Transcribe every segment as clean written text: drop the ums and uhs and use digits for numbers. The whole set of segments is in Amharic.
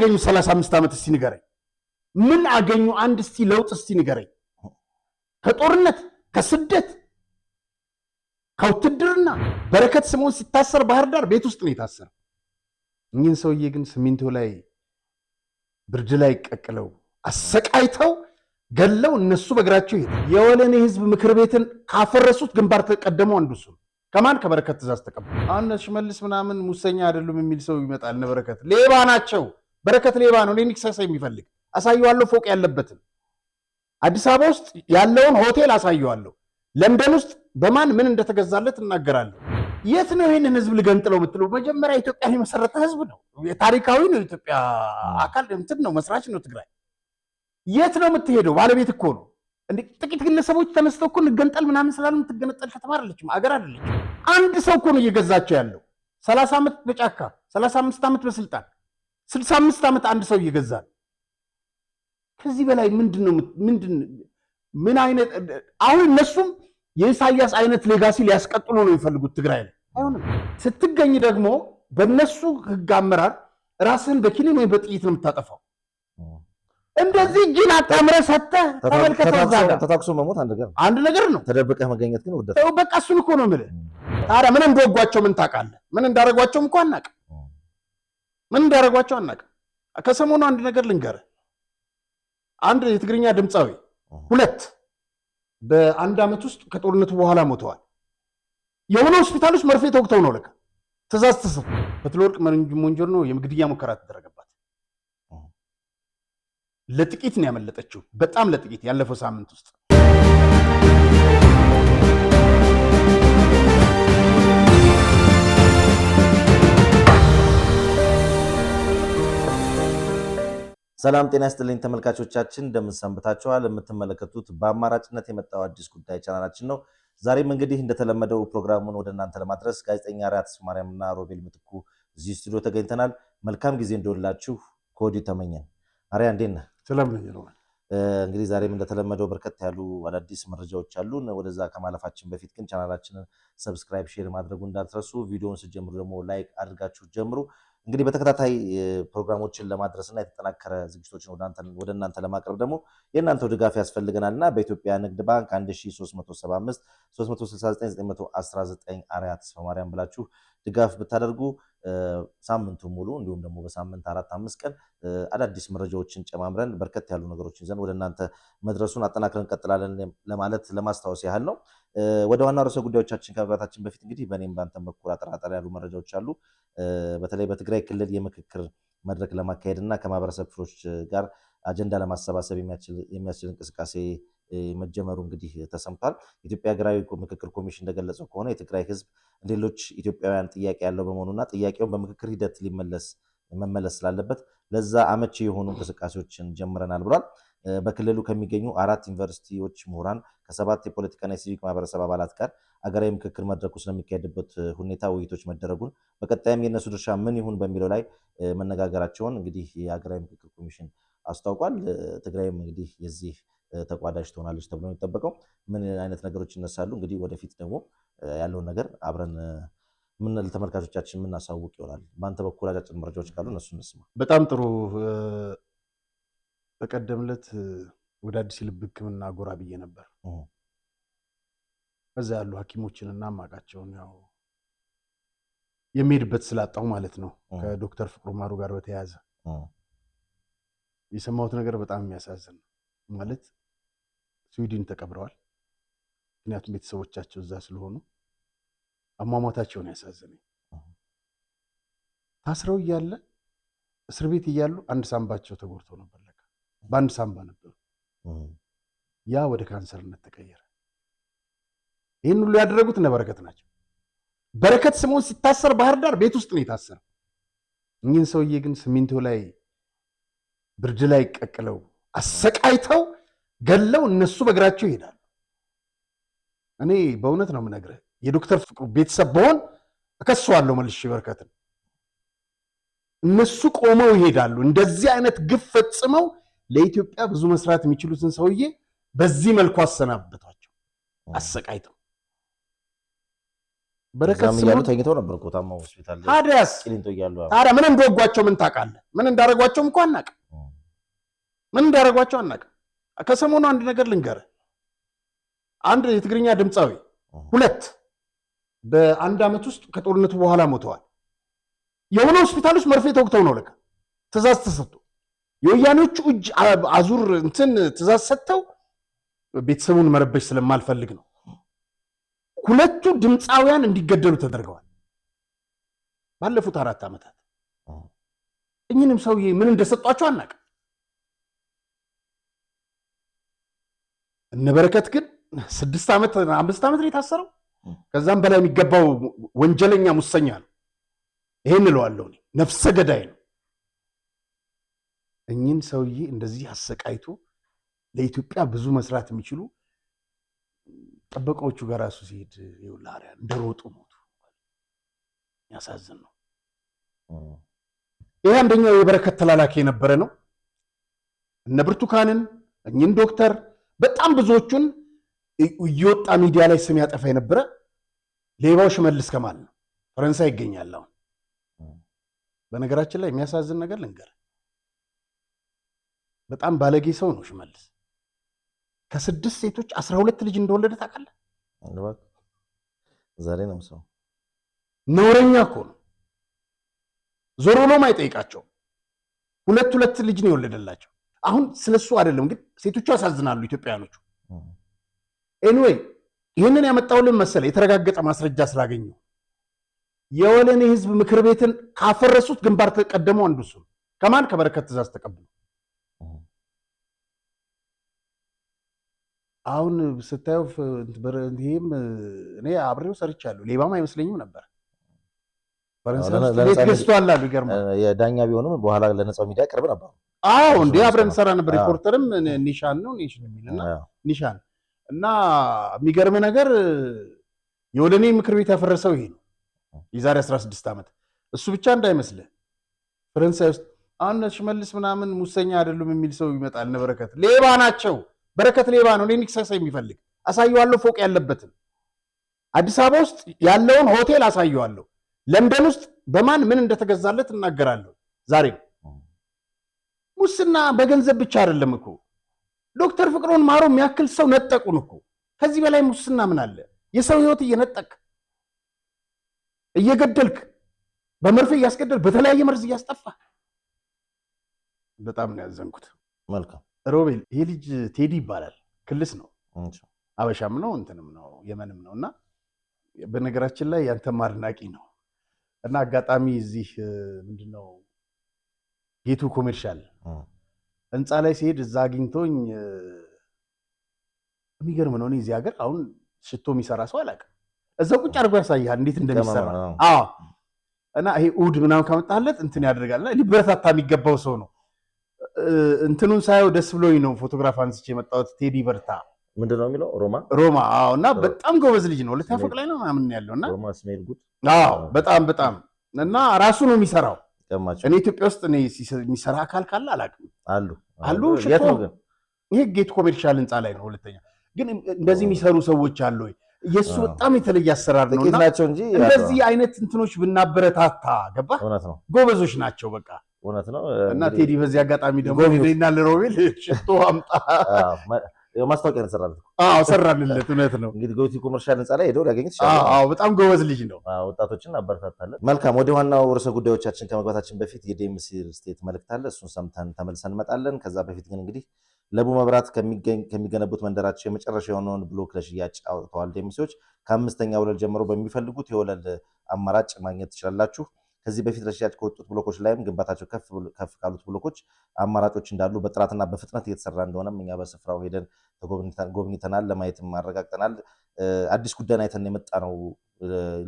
አገኙ 35 ዓመት እስቲ ንገረኝ ምን አገኙ አንድ እስቲ ለውጥ እስቲ ንገረኝ ከጦርነት ከስደት ከውትድርና በረከት ስምኦን ሲታሰር ባህር ዳር ቤት ውስጥ ነው የታሰረው እኚህን ሰውዬ ግን ሲሚንቶ ላይ ብርድ ላይ ቀቅለው አሰቃይተው ገለው እነሱ በእግራቸው ይሄድ የወለኔ ህዝብ ምክር ቤትን ካፈረሱት ግንባር ተቀደመው አንዱ እሱ ከማን ከበረከት ትእዛዝ ተቀበሉ አሁን ሽመልስ ምናምን ሙሰኛ አይደሉም የሚል ሰው ይመጣል ነበረከት ሌባ ናቸው በረከት ሌባ ነው እኔን ክሰሳ የሚፈልግ አሳየዋለሁ ፎቅ ያለበትን አዲስ አበባ ውስጥ ያለውን ሆቴል አሳየዋለሁ ለንደን ውስጥ በማን ምን እንደተገዛለት እናገራለሁ የት ነው ይሄንን ህዝብ ልገንጥለው ምትሉ መጀመሪያ ኢትዮጵያን የመሰረተ ህዝብ ነው ታሪካዊ ነው ኢትዮጵያ አካል እንትን ነው መስራች ነው ትግራይ የት ነው የምትሄደው ባለቤት እኮ ነው እንዴ ጥቂት ግለሰቦች ተነስተው እኮ እንገንጠል ምናምን ስላሉ የምትገነጠል ከተማ አይደለችም አገር አይደለችም አንድ ሰው እኮ ነው እየገዛቸው ያለው 30 ዓመት በጫካ 35 ዓመት በስልጣን 65 ዓመት አንድ ሰው ይገዛል ከዚህ በላይ ምንድነው ምን አይነት አሁን እነሱም የኢሳያስ አይነት ሌጋሲ ሊያስቀጥሉ ነው የሚፈልጉት ትግራይ ላይ አይሆንም ስትገኝ ደግሞ በእነሱ ህግ አመራር ራስህን በኪኒን ወይ በጥይት ነው የምታጠፋው እንደዚህ ጂና ታምረ ሰተ ተመልከተው ተታክሶ መሞት አንድ ነገር ነው ተደብቀህ መገኘት ግን ወደተ በቃ እሱን እኮ ነው የምልህ ታዲያ ምን እንደወጓቸው ምን ታውቃለህ ምን እንዳረጓቸው እንኳን አናውቅ ምን እንዳረጓቸው አናውቅ ከሰሞኑ አንድ ነገር ልንገርህ አንድ የትግርኛ ድምጻዊ ሁለት በአንድ አመት ውስጥ ከጦርነቱ በኋላ ሞተዋል የሆነ ሆስፒታል ውስጥ መርፌ ተወግተው ነው ለካ ትእዛዝ ተሰጠ በትለወርቅ መንጆር ነው የግድያ ሙከራ ተደረገባት ለጥቂት ነው ያመለጠችው በጣም ለጥቂት ያለፈው ሳምንት ውስጥ ሰላም ጤና ይስጥልኝ ተመልካቾቻችን እንደምን ሰንብታችኋል የምትመለከቱት በአማራጭነት የመጣው አዲስ ጉዳይ ቻናላችን ነው ዛሬም እንግዲህ እንደተለመደው ፕሮግራሙን ወደ እናንተ ለማድረስ ጋዜጠኛ ሪያት ማርያምና ሮቤል ምትኩ እዚህ ስቱዲዮ ተገኝተናል መልካም ጊዜ እንደወላችሁ ኮዲ ተመኘን አሪያ እንዴት ነህ ሰላም ነኝ ነው እንግዲህ ዛሬም እንደተለመደው በርከት ያሉ አዳዲስ መረጃዎች አሉ ወደዛ ከማለፋችን በፊት ግን ቻናላችንን ሰብስክራይብ ሼር ማድረጉ እንዳትረሱ ቪዲዮውን ሲጀምሩ ደግሞ ላይክ አድርጋችሁ ጀምሩ እንግዲህ በተከታታይ ፕሮግራሞችን ለማድረስና የተጠናከረ ዝግጅቶችን ወደ እናንተ ለማቅረብ ደግሞ የእናንተው ድጋፍ ያስፈልገናልና በኢትዮጵያ ንግድ ባንክ 1375 369 919 አሪያት ማርያም ብላችሁ ድጋፍ ብታደርጉ ሳምንቱ ሙሉ እንዲሁም ደግሞ በሳምንት 4-5 ቀን አዳዲስ መረጃዎችን ጨማምረን በርከት ያሉ ነገሮችን ይዘን ወደ እናንተ መድረሱን አጠናክረን እንቀጥላለን ለማለት ለማስታወስ ያህል ነው ወደ ዋና ርዕሰ ጉዳዮቻችን ከመግባታችን በፊት እንግዲህ በእኔም ባንተም በኩል አጠራጣሪ ያሉ መረጃዎች አሉ በተለይ በትግራይ ክልል የምክክር መድረክ ለማካሄድና ከማህበረሰብ ክፍሎች ጋር አጀንዳ ለማሰባሰብ የሚያስችል እንቅስቃሴ መጀመሩ እንግዲህ ተሰምቷል ኢትዮጵያ ሀገራዊ ምክክር ኮሚሽን እንደገለጸው ከሆነ የትግራይ ህዝብ ሌሎች ኢትዮጵያውያን ጥያቄ ያለው በመሆኑና ጥያቄውን በምክክር ሂደት መመለስ ስላለበት ለዛ አመቺ የሆኑ እንቅስቃሴዎችን ጀምረናል ብሏል በክልሉ ከሚገኙ 4 ዩኒቨርሲቲዎች ምሁራን ከ7 የፖለቲካና የሲቪክ ማህበረሰብ አባላት ጋር ሀገራዊ ምክክር መድረኩ ስለሚካሄድበት ሁኔታ ውይይቶች መደረጉን በቀጣይም የነሱ ድርሻ ምን ይሁን በሚለው ላይ መነጋገራቸውን እንግዲህ የሀገራዊ ምክክር ኮሚሽን አስታውቋል ትግራይም እንግዲህ የዚህ ተቋዳሽ ትሆናለች ተብሎ የሚጠበቀው ምን አይነት ነገሮች ይነሳሉ እንግዲህ ወደፊት ደግሞ ያለውን ነገር አብረን ምን ለተመልካቾቻችን ምን አሳውቅ ይሆናል ባንተ በኩል አጫጭር መረጃዎች ካሉ እነሱ እንስማ በጣም ጥሩ በቀደምለት ወደ አዲስ ልብ ህክምና ጎራ ብዬ ነበር እዛ ያሉ ሐኪሞችንና ማቃቸውን ያው የሚሄድበት ስላጣው ማለት ነው ከዶክተር ፍቅሩ ማሩ ጋር በተያያዘ የሰማሁት ነገር በጣም የሚያሳዝን ማለት ስዊድን ተቀብረዋል ምክንያቱም ቤተሰቦቻቸው እዛ ስለሆኑ አሟሟታቸውን ያሳዝነኝ ታስረው እያለ እስር ቤት እያሉ አንድ ሳምባቸው ተጎድቶ ነበር ለካ በአንድ ሳምባ ነበር ያ ወደ ካንሰርነት ተቀየረ ይህን ሁሉ ያደረጉት እነ በረከት ናቸው በረከት ስምኦን ሲታሰር ባህር ዳር ቤት ውስጥ ነው የታሰረው እኚህን ሰውዬ ግን ሲሚንቶ ላይ ብርድ ላይ ቀቅለው አሰቃይተው ገለው እነሱ በእግራቸው ይሄዳሉ እኔ በእውነት ነው የምነግርህ የዶክተር ፍቅሩ ቤተሰብ በሆን እከሰዋለሁ መልሼ በረከትን እነሱ ቆመው ይሄዳሉ እንደዚህ አይነት ግፍ ፈጽመው ለኢትዮጵያ ብዙ መስራት የሚችሉትን ሰውዬ በዚህ መልኩ አሰናበቷቸው አሰቃይተው በረከት ስምኦን ያሉ ተኝተው ነበር እኮ ታማው ሆስፒታል ታዲያስ ቂሊንጦ እያሉ ታዲያ ምን እንደወጓቸው ምን ታውቃለህ? ምን እንዳደረጓቸውም እንኳን አናውቅም። ምን እንዳደረጓቸው አናውቅም። ከሰሞኑ አንድ ነገር ልንገርህ። አንድ የትግርኛ ድምፃዊ 2 በአንድ ዓመት ውስጥ ከጦርነቱ በኋላ ሞተዋል። የሆነ ሆስፒታል ውስጥ መርፌ ተወግተው ነው ለካ ትእዛዝ ተሰጥቶ የወያኔዎቹ እጅ አዙር እንትን ትእዛዝ ሰጥተው ቤተሰቡን መረበሽ ስለማልፈልግ ነው 2ቱ ድምፃውያን እንዲገደሉ ተደርገዋል ባለፉት 4 ዓመታት። እኚህንም ሰውዬ ምን እንደሰጧቸው አናውቅም። እነ በረከት ግን 6 ዓመት 5 ዓመት ነው የታሰረው። ከዛም በላይ የሚገባው ወንጀለኛ ሙሰኛ ነው። ይሄን እለዋለሁ እኔ ነፍሰ ገዳይ ነው። እኚህን ሰውዬ እንደዚህ አሰቃይቶ ለኢትዮጵያ ብዙ መስራት የሚችሉ ጠበቃዎቹ ጋር ራሱ ሲሄድ ይውላሪያ እንደሮጡ ሞቱ። ያሳዝን ነው። ይሄ አንደኛው የበረከት ተላላኪ የነበረ ነው። እነ ብርቱካንን እኚህን ዶክተር በጣም ብዙዎቹን እየወጣ ሚዲያ ላይ ስም ያጠፋ የነበረ ሌባው ሽመልስ ከማል ነው። ፈረንሳይ ይገኛል አሁን። በነገራችን ላይ የሚያሳዝን ነገር ልንገር፣ በጣም ባለጌ ሰው ነው ሽመልስ። ከ6 ሴቶች 12 ልጅ እንደወለደ ታውቃለህ? ዛሬ ነው ሰው ነውረኛ እኮ ነው። ዞሮ ብሎም አይጠይቃቸውም። 2 ልጅ ነው የወለደላቸው። አሁን ስለሱ አይደለም ግን ሴቶቹ ያሳዝናሉ ኢትዮጵያውያኖቹ። ኤኒዌይ ይህንን ያመጣውልን መሰለ የተረጋገጠ ማስረጃ ስላገኘው የወለኔ ህዝብ ምክር ቤትን ካፈረሱት ግንባር ተቀደመው አንዱ እሱ። ከማን? ከበረከት ትእዛዝ ተቀብሎ። አሁን ስታየው ይሄም እኔ አብሬው ሰርቻለሁ። ሌባም አይመስለኝም ነበር። ፈረንሳይ ቤት ገዝቷል አሉ። ይገርማል። የዳኛ ቢሆንም በኋላ ለነጻው ሚዲያ ቅርብ ነበር። አዎ እንዴ አብረን ሰራ ነበር። ሪፖርተርም ኒሻን ነው ኔሽን የሚልና ኒሻን እና የሚገርም ነገር የወለኔ ምክር ቤት ያፈረሰው ይሄ ነው የዛሬ 16 ዓመት። እሱ ብቻ እንዳይመስልህ ፈረንሳይ ውስጥ አሁን ሽመልስ ምናምን ሙሰኛ አይደሉም የሚል ሰው ይመጣል። እነ በረከት ሌባ ናቸው። በረከት ሌባ ነው። እኔ ንክሰሳ የሚፈልግ አሳየዋለሁ። ፎቅ ያለበትን አዲስ አበባ ውስጥ ያለውን ሆቴል አሳየዋለሁ። ለንደን ውስጥ በማን ምን እንደተገዛለት እናገራለሁ። ዛሬ ሙስና በገንዘብ ብቻ አይደለም እኮ። ዶክተር ፍቅሩን ማሮ የሚያክል ሰው ነጠቁን እኮ። ከዚህ በላይ ሙስና ምን አለ? የሰው ህይወት እየነጠቅ እየገደልክ በመርፌ እያስገደል በተለያየ መርዝ እያስጠፋ በጣም ነው ያዘንኩት። መልካም ሮቤል፣ ይሄ ልጅ ቴዲ ይባላል። ክልስ ነው፣ አበሻም ነው፣ እንትንም ነው፣ የመንም ነው። እና በነገራችን ላይ ያንተም አድናቂ ነው። እና አጋጣሚ እዚህ ምንድነው ጌቱ ኮሜርሻል ህንፃ ላይ ሲሄድ እዛ አግኝቶኝ የሚገርም ነው። እኔ እዚህ ሀገር አሁን ሽቶ የሚሰራ ሰው አላውቅም። እዛው ቁጭ አድርጎ ያሳያል እንዴት እንደሚሰራ። አዎ እና ይሄ ኡድ ምናምን ካመጣለት እንትን ያደርጋል። ሊበረታታ የሚገባው ሰው ነው። እንትኑን ሳየው ደስ ብሎኝ ነው ፎቶግራፍ አንስቼ የመጣሁት። ቴዲ በርታ ምንድነው የሚለው ሮማ። አዎ እና በጣም ጎበዝ ልጅ ነው። ሁለተኛ ፎቅ ላይ ነው ምናምን ያለው እና ሮማ ስሜል ጉድ። አዎ በጣም እና ራሱ ነው የሚሰራው። እኔ ኢትዮጵያ ውስጥ እኔ የሚሰራ አካል ካለ አሉ ሽቶ። ይሄ ጌት ኮሜርሻል ህንፃ ላይ ነው። ሁለተኛ ግን እንደዚህ የሚሰሩ ሰዎች አሉ ወይ? የሱ በጣም የተለየ አሰራር ነው እና እንደዚህ አይነት እንትኖች ብናበረታታ ገባ። ጎበዞች ናቸው በቃ እውነት ነው። እና ቴዲ በዚህ አጋጣሚ ደግሞ ሄደና ለሮቤል ሽቶ አምጣ ማስታወቂያ እንሰራለን። ሰራንለት። እውነት ነው። እንግዲህ ጎቲ ኮመርሻል ህንፃ ላይ ሄደው ሊያገኙት ይችላል። በጣም ጎበዝ ልጅ ነው። ወጣቶችን አበረታታለን። መልካም። ወደ ዋናው ርዕሰ ጉዳዮቻችን ከመግባታችን በፊት የዴምሲ ሪል ስቴት መልእክት አለ። እሱን ሰምተን ተመልሰን እንመጣለን። ከዛ በፊት ግን እንግዲህ ለቡ መብራት ከሚገነቡት መንደራቸው የመጨረሻ የሆነውን ብሎክ ለሽያጭ አውጥተዋል። ዴምሲዎች ከ5ኛ ወለል ጀምሮ በሚፈልጉት የወለል አማራጭ ማግኘት ትችላላችሁ። ከዚህ በፊት ለሽያጭ ከወጡት ብሎኮች ላይም ግንባታቸው ከፍ ካሉት ብሎኮች አማራጮች እንዳሉ በጥራትና በፍጥነት እየተሰራ እንደሆነም እኛ በስፍራው ሄደን ጎብኝተናል፣ ለማየትም አረጋግጠናል። አዲስ ጉዳይን አይተን የመጣ ነው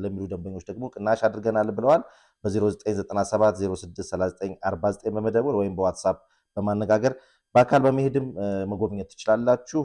ለሚሉ ደንበኞች ደግሞ ቅናሽ አድርገናል ብለዋል። በ0997 063949 በመደወል ወይም በዋትሳፕ በማነጋገር በአካል በመሄድም መጎብኘት ትችላላችሁ።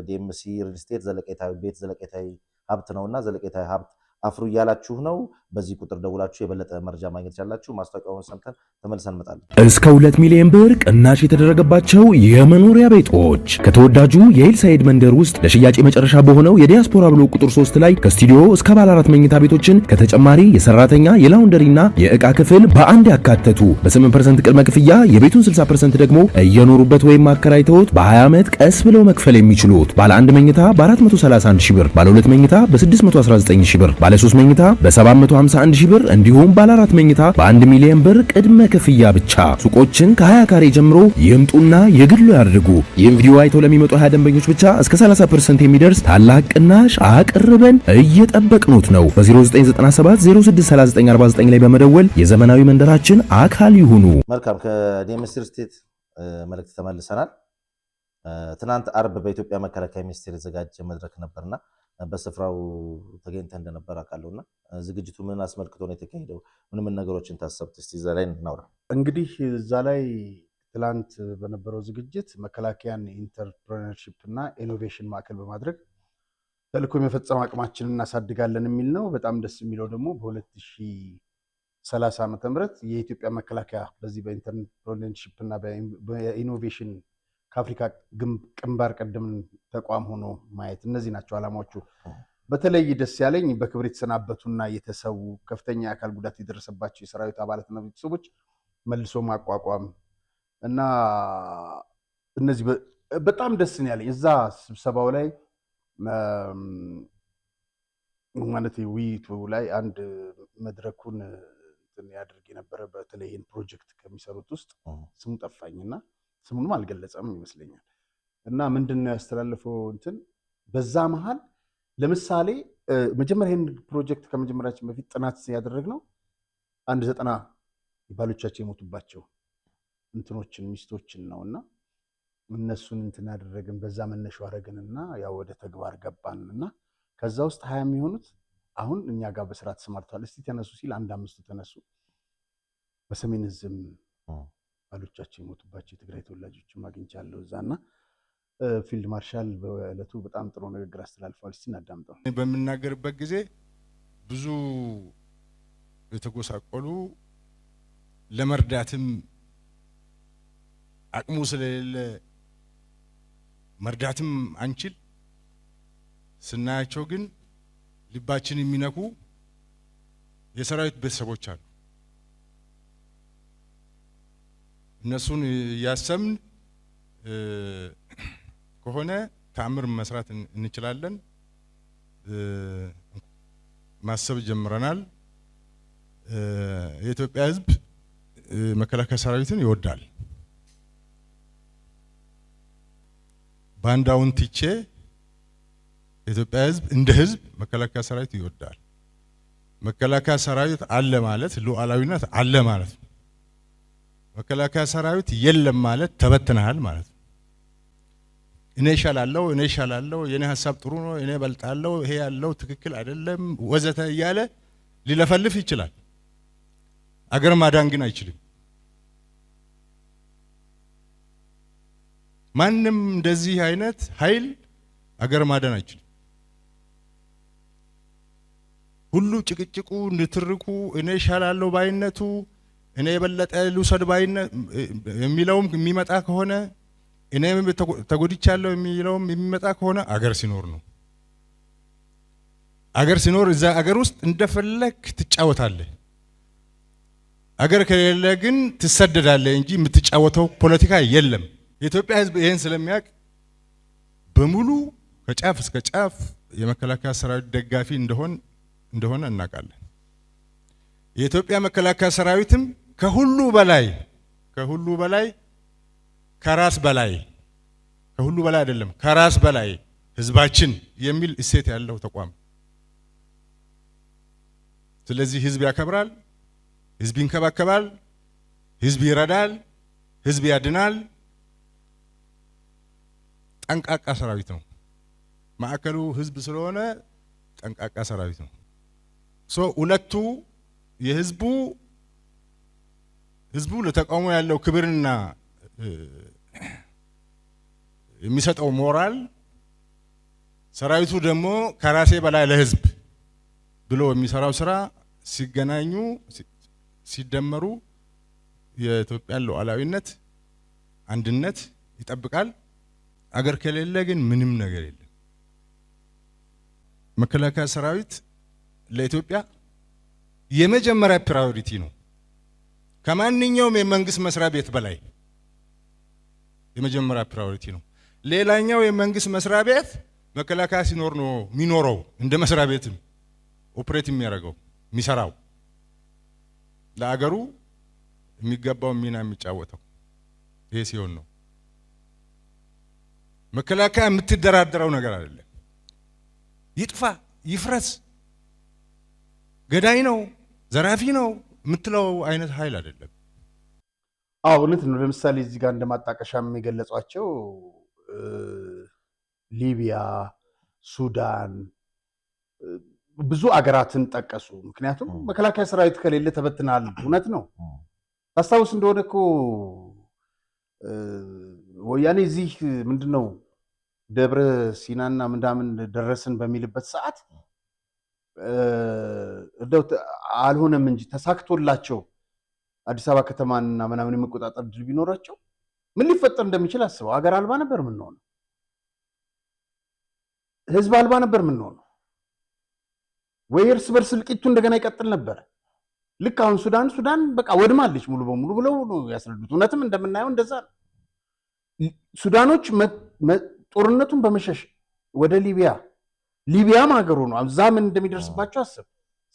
ዴምሲ ሪል ስቴት ዘለቄታዊ ቤት ዘለቄታዊ ሀብት ነውና ዘለቄታዊ ሀብት አፍሩ እያላችሁ ነው። በዚህ ቁጥር ደውላችሁ የበለጠ መረጃ ማግኘት ያላችሁ። ማስታወቂያውን ሰምተን ተመልሰን እንመጣለን። እስከ 2 ሚሊዮን ብር ቅናሽ የተደረገባቸው የመኖሪያ ቤቶች ከተወዳጁ የሂልሳይድ መንደር ውስጥ ለሽያጭ መጨረሻ በሆነው የዲያስፖራ ብሎክ ቁጥር 3 ላይ ከስቱዲዮ እስከ ባለ 4 መኝታ ቤቶችን ከተጨማሪ የሰራተኛ የላውንደሪና የዕቃ ክፍል በአንድ ያካተቱ በ8% ቅድመ ክፍያ የቤቱን 60% ደግሞ እየኖሩበት ወይም ማከራይተውት በ20 ዓመት ቀስ ብለው መክፈል የሚችሉት ባለ 1 መኝታ በ431 ሺህ ብር፣ ባለ 2 መኝታ በ619 ሺህ ብር፣ ባለ 3 መኝታ በ751 ሺህ ብር እንዲሁም ባለ 4 መኝታ በ1 ሚሊዮን ብር ቅድመ ክፍያ ብቻ። ሱቆችን ከ20 ካሬ ጀምሮ ይምጡና የግሉ ያድርጉ። ይህን ቪዲዮ አይተው ለሚመጡ 20 ደንበኞች ብቻ እስከ 30% የሚደርስ ታላቅ ቅናሽ አቅርበን እየጠበቅኑት ነው። በ0997 063949 ላይ በመደወል የዘመናዊ መንደራችን አካል ይሁኑ። መልካም። ከዴምስ ሪል ስቴት መልእክት ተመልሰናል። ትናንት አርብ በኢትዮጵያ መከላከያ ሚኒስቴር የተዘጋጀ መድረክ ነበርና በስፍራው ተገኝተ እንደነበር አውቃለሁና ዝግጅቱ ምን አስመልክቶ ነው የተካሄደው? ምን ነገሮችን ታሰብት? እስቲ እዛ ላይ እናውራ። እንግዲህ እዛ ላይ ትላንት በነበረው ዝግጅት መከላከያን ኢንተርፕረነርሺፕ እና ኢኖቬሽን ማዕከል በማድረግ ተልዕኮ የመፈጸም አቅማችንን እናሳድጋለን የሚል ነው። በጣም ደስ የሚለው ደግሞ በ2030 ዓ.ም የኢትዮጵያ መከላከያ በዚህ በኢንተርፕረነርሺፕ እና በኢኖቬሽን ከአፍሪካ ግንባር ቀደም ተቋም ሆኖ ማየት፣ እነዚህ ናቸው ዓላማዎቹ። በተለይ ደስ ያለኝ በክብር የተሰናበቱና የተሰዉ ከፍተኛ የአካል ጉዳት የደረሰባቸው የሰራዊት አባላትና ቤተሰቦች መልሶ ማቋቋም እና እነዚህ በጣም ደስ ነው ያለኝ። እዛ ስብሰባው ላይ ማለት ውይይቱ ላይ አንድ መድረኩን ያደርግ የነበረ በተለይ ፕሮጀክት ከሚሰሩት ውስጥ ስሙ ጠፋኝና ስሙንም አልገለጸም ይመስለኛል። እና ምንድነው ያስተላለፈው በዛ መሃል ለምሳሌ መጀመሪያ ይሄን ፕሮጀክት ከመጀመራችን በፊት ጥናት ያደረግነው 90 ባሎቻቸው የሞቱባቸው ሚስቶችን ነውና እነሱን ያደረግን በዛ መነሻው አደረግንና ያው ወደ ተግባር ገባንና ከዛ ውስጥ 20 የሚሆኑት አሁን እኛ ጋር በስራ ተሰማርተዋል። እስቲ ተነሱ ሲል 5 ተነሱ። በሰሜን ዕዝም ባሎቻቸው የሞቱባቸው የትግራይ ተወላጆችን አግኝቻለሁ እዛና ፊልድ ማርሻል በእለቱ በጣም ጥሩ ንግግር አስተላልፈዋል። እስቲ እናዳምጠው። በምናገርበት ጊዜ ብዙ የተጎሳቆሉ ለመርዳትም አቅሙ ስለሌለ መርዳትም አንችል ስናያቸው ግን ልባችን የሚነኩ የሰራዊት ቤተሰቦች አሉ። እነሱን ያሰምን ከሆነ ተአምር መስራት እንችላለን። ማሰብ ጀምረናል። የኢትዮጵያ ሕዝብ መከላከያ ሰራዊትን ይወዳል። ባንዳውን ትቼ የኢትዮጵያ ሕዝብ እንደ ሕዝብ መከላከያ ሰራዊት ይወዳል። መከላከያ ሰራዊት አለ ማለት ሉዓላዊነት አለ ማለት ነው። መከላከያ ሰራዊት የለም ማለት ተበትነሃል ማለት ነው። እኔ ይሻላለሁ፣ የኔ ሐሳብ ጥሩ ነው፣ እኔ በልጣለሁ፣ ይሄ ያለው ትክክል አይደለም ወዘተ እያለ ሊለፈልፍ ይችላል። አገር ማዳን ግን አይችልም። ማንም እንደዚህ አይነት ኃይል አገር ማዳን አይችልም። ሁሉ ጭቅጭቁ፣ ንትርኩ፣ እኔ ይሻላለሁ ባይነቱ፣ እኔ የበለጠ ልውሰድ ባይነት የሚለውም የሚመጣ ከሆነ እኔም ተጎድቻለሁ የሚለውም የሚመጣ ከሆነ አገር ሲኖር ነው። አገር ሲኖር እዛ አገር ውስጥ እንደፈለክ ትጫወታለህ። አገር ከሌለ ግን ትሰደዳለህ እንጂ የምትጫወተው ፖለቲካ የለም። የኢትዮጵያ ሕዝብ ይሄን ስለሚያውቅ በሙሉ ከጫፍ እስከ ጫፍ የመከላከያ ሰራዊት ደጋፊ እንደሆነ እናውቃለን። የኢትዮጵያ መከላከያ ሰራዊትም ከሁሉ በላይ ከራስ በላይ አይደለም፣ ከራስ በላይ ህዝባችን የሚል እሴት ያለው ተቋም። ስለዚህ ህዝብ ያከብራል፣ ህዝብ ይንከባከባል፣ ህዝብ ይረዳል፣ ህዝብ ያድናል። ጠንቃቃ ሰራዊት ነው። ማዕከሉ ህዝብ ስለሆነ ጠንቃቃ ሰራዊት ነው። ሁለቱ የህዝቡ ለተቃውሞ ያለው ክብርና የሚሰጠው ሞራል፣ ሰራዊቱ ደግሞ ከራሴ በላይ ለህዝብ ብሎ የሚሰራው ስራ ሲገናኙ ሲደመሩ የኢትዮጵያን ሉዓላዊነት አንድነት ይጠብቃል። አገር ከሌለ ግን ምንም ነገር የለም። መከላከያ ሰራዊት ለኢትዮጵያ የመጀመሪያ ፕራዮሪቲ ነው። ከማንኛውም የመንግስት መስሪያ ቤት በላይ የመጀመሪያ ፕራዮሪቲ ነው። ሌላኛው የመንግስት መስሪያ ቤት መከላከያ ሲኖር ነው የሚኖረው፣ እንደ መስሪያ ቤትም ኦፕሬት የሚያደርገው የሚሰራው፣ ለአገሩ የሚገባው ሚና የሚጫወተው ይሄ ሲሆን ነው። መከላከያ የምትደራደረው ነገር አይደለም። ይጥፋ ይፍረስ፣ ገዳይ ነው ዘራፊ ነው የምትለው አይነት ኃይል አይደለም። እውነት ነው። ለምሳሌ እዚህ ጋር እንደማጣቀሻም የገለጿቸው ሊቢያ፣ ሱዳን ብዙ አገራትን ጠቀሱ። ምክንያቱም መከላከያ ሰራዊት ከሌለ ተበትናል። እውነት ነው። ታስታውስ እንደሆነ እኮ ወያኔ እዚህ ምንድነው ደብረ ሲናና ምንዳምን ደረስን በሚልበት ሰዓት እንደው አልሆነም እንጂ ተሳክቶላቸው አዲስ አበባ ከተማንና ምናምን የመቆጣጠር ድል ቢኖራቸው ምን ሊፈጠር እንደሚችል አስበው። አገር አልባ ነበር የምንሆነው፣ ህዝብ አልባ ነበር የምንሆነው፣ ወይ እርስ በርስ እልቂቱ እንደገና ይቀጥል ነበር። ልክ አሁን ሱዳን በቃ ወድማለች ሙሉ በሙሉ ብለው ነው ያስረዱት። እውነትም እንደምናየው እንደዛ ነው። ሱዳኖች ጦርነቱን በመሸሽ ወደ ሊቢያም ሀገሩ ነው። እዛ ምን እንደሚደርስባቸው አስብ።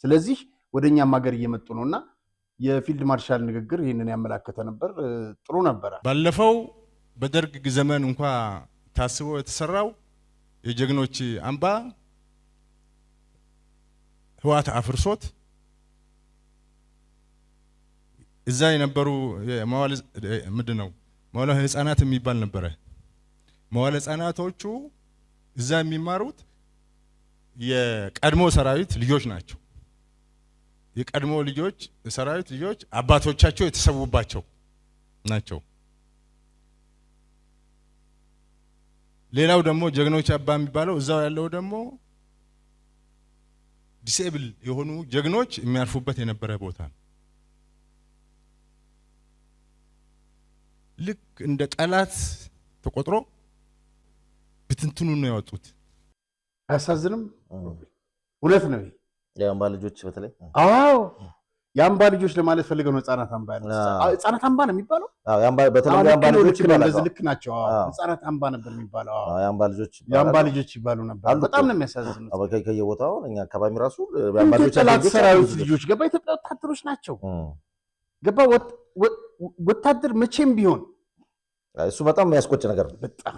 ስለዚህ ወደኛም ሀገር እየመጡ ነውና የፊልድ ማርሻል ንግግር ይህንን ያመላከተ ነበር። ጥሩ ነበረ። ባለፈው በደርግ ዘመን እንኳ ታስቦ የተሰራው የጀግኖች አምባ ህወሓት አፍርሶት እዛ የነበሩ መዋለ ህፃናት የሚባል ነበረ። መዋለ ህፃናቶቹ እዛ የሚማሩት የቀድሞ ሰራዊት ልጆች ናቸው። የቀድሞ ሰራዊት ልጆች አባቶቻቸው የተሰዉባቸው ናቸው። ሌላው ደግሞ ጀግኖች አባ የሚባለው እዛው ያለው ደግሞ ዲሴብል የሆኑ ጀግኖች የሚያርፉበት የነበረ ቦታ ነው። ልክ እንደ ጠላት ተቆጥሮ ብትንትኑ ነው ያወጡት። አያሳዝንም? እውነት ነው። የአምባ ልጆች በተለይ የአምባ ልጆች ለማለት ፈልገው ነው። ህፃናት አምባ ነው። ህፃናት አምባ ነው የሚባለው። በተለይ የአምባ ልጆች እንደዚህ ልክ ናቸው። ህፃናት አምባ ነበር የሚባለው። የአምባ ልጆች ይባሉ ነበር። በጣም ነው የሚያሳዝኑት። ከየቦታው እኛ አካባቢ ራሱ ጠላት ሰራዊት ልጆች ገባ። ኢትዮጵያ ወታደሮች ናቸው። ገባ። ወታደር መቼም ቢሆን እሱ በጣም የሚያስቆጭ ነገር ነው። በጣም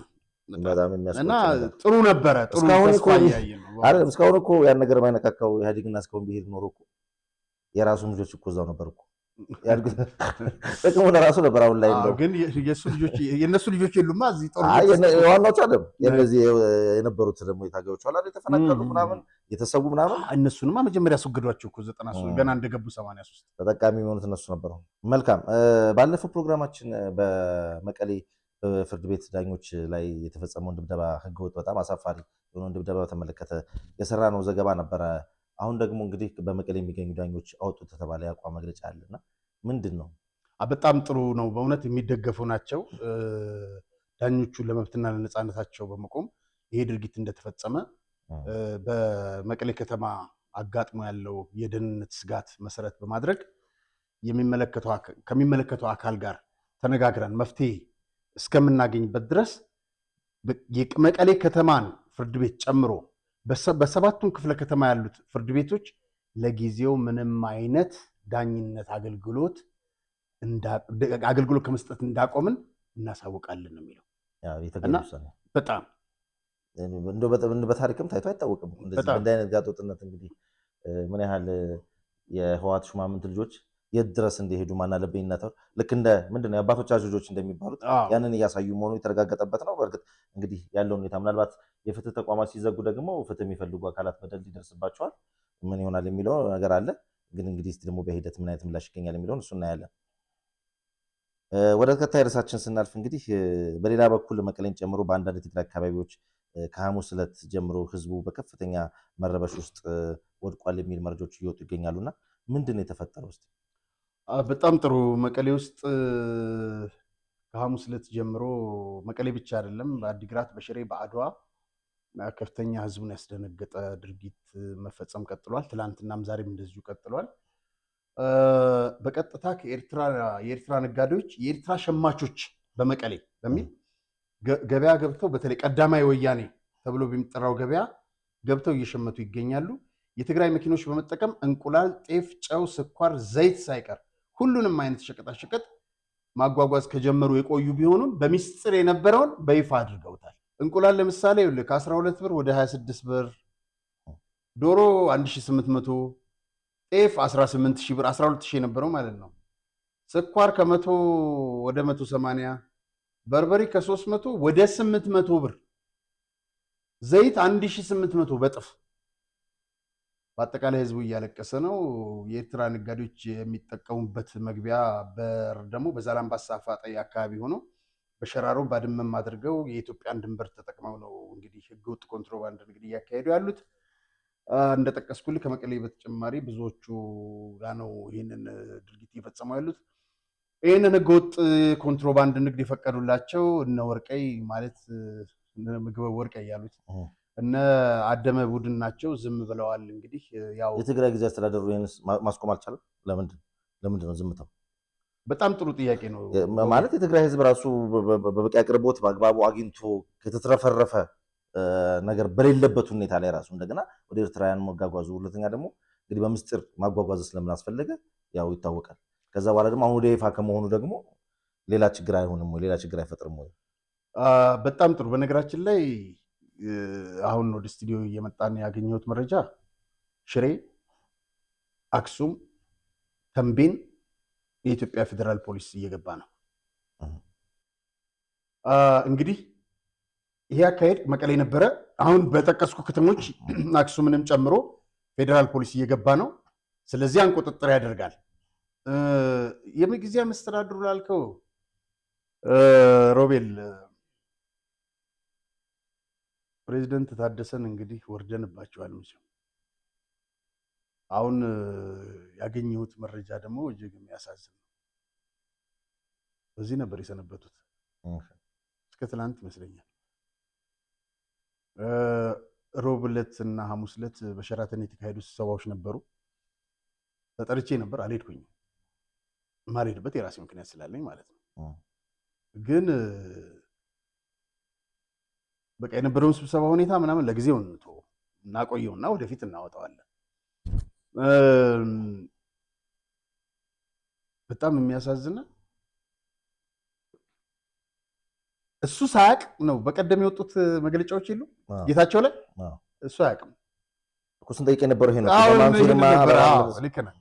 እና ጥሩ ነበረ። እስካሁን እኮ ያን ነገር ማይነካካው ኢህአዴግና እስካሁን ቢሄድ ኖሮ እኮ የራሱን ልጆች እኮ እዛው ነበር እኮ ጥቅሙ ለራሱ ነበር። አሁን ላይ ነው ግን የእነሱ ልጆች የሉማ እዚህ ጦር ዋናዎቹ አይደለም። የነዚህ የነበሩት ደግሞ የታጋዮቹ አላ የተፈናቀሉ ምናምን የተሰዉ ምናምን እነሱንማ መጀመሪያ አስወገዷቸው እኮ 93 ገና እንደገቡ 83 ተጠቃሚ የሆኑት እነሱ ነበሩ። መልካም። ባለፈው ፕሮግራማችን በመቀሌ በፍርድ ቤት ዳኞች ላይ የተፈጸመውን ድብደባ ህገወጥ በጣም አሳፋሪ የሆነውን ድብደባ በተመለከተ የሰራ ነው ዘገባ ነበረ። አሁን ደግሞ እንግዲህ በመቀሌ የሚገኙ ዳኞች አወጡት ተባለ የአቋም መግለጫ አለና ምንድን ነው? በጣም ጥሩ ነው። በእውነት የሚደገፉ ናቸው። ዳኞቹ ለመብትና ለነፃነታቸው በመቆም ይሄ ድርጊት እንደተፈጸመ በመቀሌ ከተማ አጋጥሞ ያለው የደህንነት ስጋት መሰረት በማድረግ ከሚመለከተው አካል ጋር ተነጋግረን መፍትሄ እስከምናገኝበት ድረስ የመቀሌ ከተማን ፍርድ ቤት ጨምሮ በሰባቱም ክፍለ ከተማ ያሉት ፍርድ ቤቶች ለጊዜው ምንም አይነት ዳኝነት አገልግሎት ከመስጠት እንዳቆምን እናሳውቃለን ነው የሚለው። በጣም በታሪክም ታይቶ አይታወቅም። እንደዚህ አይነት ጋጦጥነት እንግዲህ ምን ያህል የህወሓት ሹማምንት ልጆች የት ድረስ እንደሄዱ ማናለብኝነታው ልክ እንደ ምንድነው የአባቶቻቸው ልጆች እንደሚባሉት ያንን እያሳዩ መሆኑ የተረጋገጠበት ነው። በእርግጥ እንግዲህ ያለው ሁኔታ ምናልባት የፍትህ ተቋማት ሲዘጉ ደግሞ ፍትህ የሚፈልጉ አካላት በደል ሊደርስባቸዋል። ምን ይሆናል የሚለው ነገር አለ። ግን እንግዲህ እስቲ ደግሞ በሂደት ምን አይነት ምላሽ ይገኛል የሚለውን እሱ እናያለን። ወደ ተከታይ ርዕሳችን ስናልፍ እንግዲህ በሌላ በኩል መቀሌን ጨምሮ በአንዳንድ የትግራይ አካባቢዎች ከሐሙስ ዕለት ጀምሮ ህዝቡ በከፍተኛ መረበሽ ውስጥ ወድቋል የሚል መረጃዎች እየወጡ ይገኛሉና ምንድን ነው የተፈጠረው? እስቲ በጣም ጥሩ። መቀሌ ውስጥ ከሐሙስ ዕለት ጀምሮ መቀሌ ብቻ አይደለም፣ በአዲግራት፣ በሽሬ፣ በአድዋ ከፍተኛ ህዝቡን ያስደነገጠ ድርጊት መፈጸም ቀጥሏል። ትላንትናም ዛሬም እንደዚሁ ቀጥሏል። በቀጥታ የኤርትራ ነጋዴዎች የኤርትራ ሸማቾች በመቀሌ በሚል ገበያ ገብተው በተለይ ቀዳማዊ ወያኔ ተብሎ በሚጠራው ገበያ ገብተው እየሸመቱ ይገኛሉ። የትግራይ መኪኖች በመጠቀም እንቁላል፣ ጤፍ፣ ጨው፣ ስኳር፣ ዘይት ሳይቀር ሁሉንም አይነት ሸቀጣሸቀጥ ማጓጓዝ ከጀመሩ የቆዩ ቢሆኑም በሚስጥር የነበረውን በይፋ አድርገውታል። እንቁላል ለምሳሌ ከ12 ብር ወደ 26 ብር፣ ዶሮ 1800፣ ጤፍ 18000 ብር 12000 የነበረው ማለት ነው። ስኳር ከ100 ወደ 180፣ በርበሬ ከ300 ወደ 800 ብር፣ ዘይት 1800 በጥፍ። በአጠቃላይ ህዝቡ እያለቀሰ ነው። የኤርትራ ነጋዴዎች የሚጠቀሙበት መግቢያ በር ደግሞ በዛላምባሳ አፋጣይ አካባቢ ሆኖ በሸራሮ ባድመም አድርገው የኢትዮጵያን ድንበር ተጠቅመው ነው እንግዲህ ህገወጥ ኮንትሮባንድ ንግድ እያካሄዱ ያሉት። እንደጠቀስኩልህ ከመቀሌ በተጨማሪ ብዙዎቹ ጋ ነው ይህንን ድርጊት እየፈጸሙ ያሉት። ይህንን ህገወጥ ኮንትሮባንድ ንግድ የፈቀዱላቸው እነ ወርቀይ ማለት ምግበ ወርቀይ ያሉት እነ አደመ ቡድን ናቸው። ዝም ብለዋል። እንግዲህ ያው የትግራይ ጊዜያዊ አስተዳደሩ ይህን ማስቆም አልቻለም። ለምንድን ነው ዝምታው? በጣም ጥሩ ጥያቄ ነው። ማለት የትግራይ ህዝብ ራሱ በበቂ አቅርቦት በአግባቡ አግኝቶ ከተትረፈረፈ ነገር በሌለበት ሁኔታ ላይ ራሱ እንደገና ወደ ኤርትራውያን መጓጓዙ፣ ሁለተኛ ደግሞ እንግዲህ በምስጢር ማጓጓዝ ስለምን አስፈለገ ያው ይታወቃል። ከዛ በኋላ ደግሞ አሁን ወደ ይፋ ከመሆኑ ደግሞ ሌላ ችግር አይሆንም ወይ? ሌላ ችግር አይፈጥርም ወይ? በጣም ጥሩ። በነገራችን ላይ አሁን ወደ ስቱዲዮ እየመጣን ያገኘሁት መረጃ ሽሬ፣ አክሱም፣ ተንቤን የኢትዮጵያ ፌዴራል ፖሊስ እየገባ ነው። እንግዲህ ይሄ አካሄድ መቀሌ ነበረ። አሁን በጠቀስኩ ከተሞች አክሱምንም ጨምሮ ፌዴራል ፖሊስ እየገባ ነው። ስለዚህ ያን ቁጥጥር ያደርጋል። የጊዜያዊ መስተዳድሩ ላልከው ሮቤል፣ ፕሬዚደንት ታደሰን እንግዲህ ወርደንባቸዋል። አሁን ያገኘሁት መረጃ ደግሞ እጅግ የሚያሳዝን ነው። በዚህ ነበር የሰነበቱት እስከ ትናንት ይመስለኛል። ሮብ ዕለት እና ሐሙስ ዕለት በሸራተን የተካሄዱ ስብሰባዎች ነበሩ። ተጠርቼ ነበር፣ አልሄድኩኝም። የማልሄድበት የራሴ ምክንያት ስላለኝ ማለት ነው። ግን በቃ የነበረውን ስብሰባ ሁኔታ ምናምን ለጊዜው እናቆየውና ወደፊት እናወጣዋለን። በጣም የሚያሳዝነ እሱ ሳያቅ ነው። በቀደም የወጡት መግለጫዎች የሉ ጌታቸው ላይ እሱ አያውቅም እኮ ስንጠይቅ የነበረው ይሄ ነው። ልክ ነህ።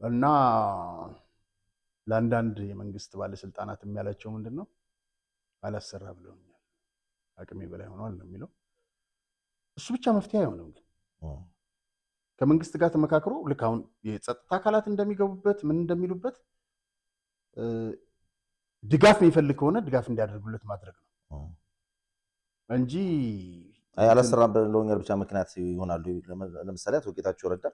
እና ለአንዳንድ የመንግስት ባለስልጣናት የሚያላቸው ምንድን ነው? አላሰራ ብለውኛል፣ አቅሜ በላይ ሆኗል ነው የሚለው። እሱ ብቻ መፍትሄ አይሆንም። ግን ከመንግስት ጋር ተመካክሮ ልክ አሁን የጸጥታ አካላት እንደሚገቡበት ምን እንደሚሉበት ድጋፍ የሚፈልግ ከሆነ ድጋፍ እንዲያደርጉለት ማድረግ ነው እንጂ አላሰራም ብለውኛል ብቻ ምክንያት ይሆናሉ። ለምሳሌ አቶ ጌታቸው ረዳ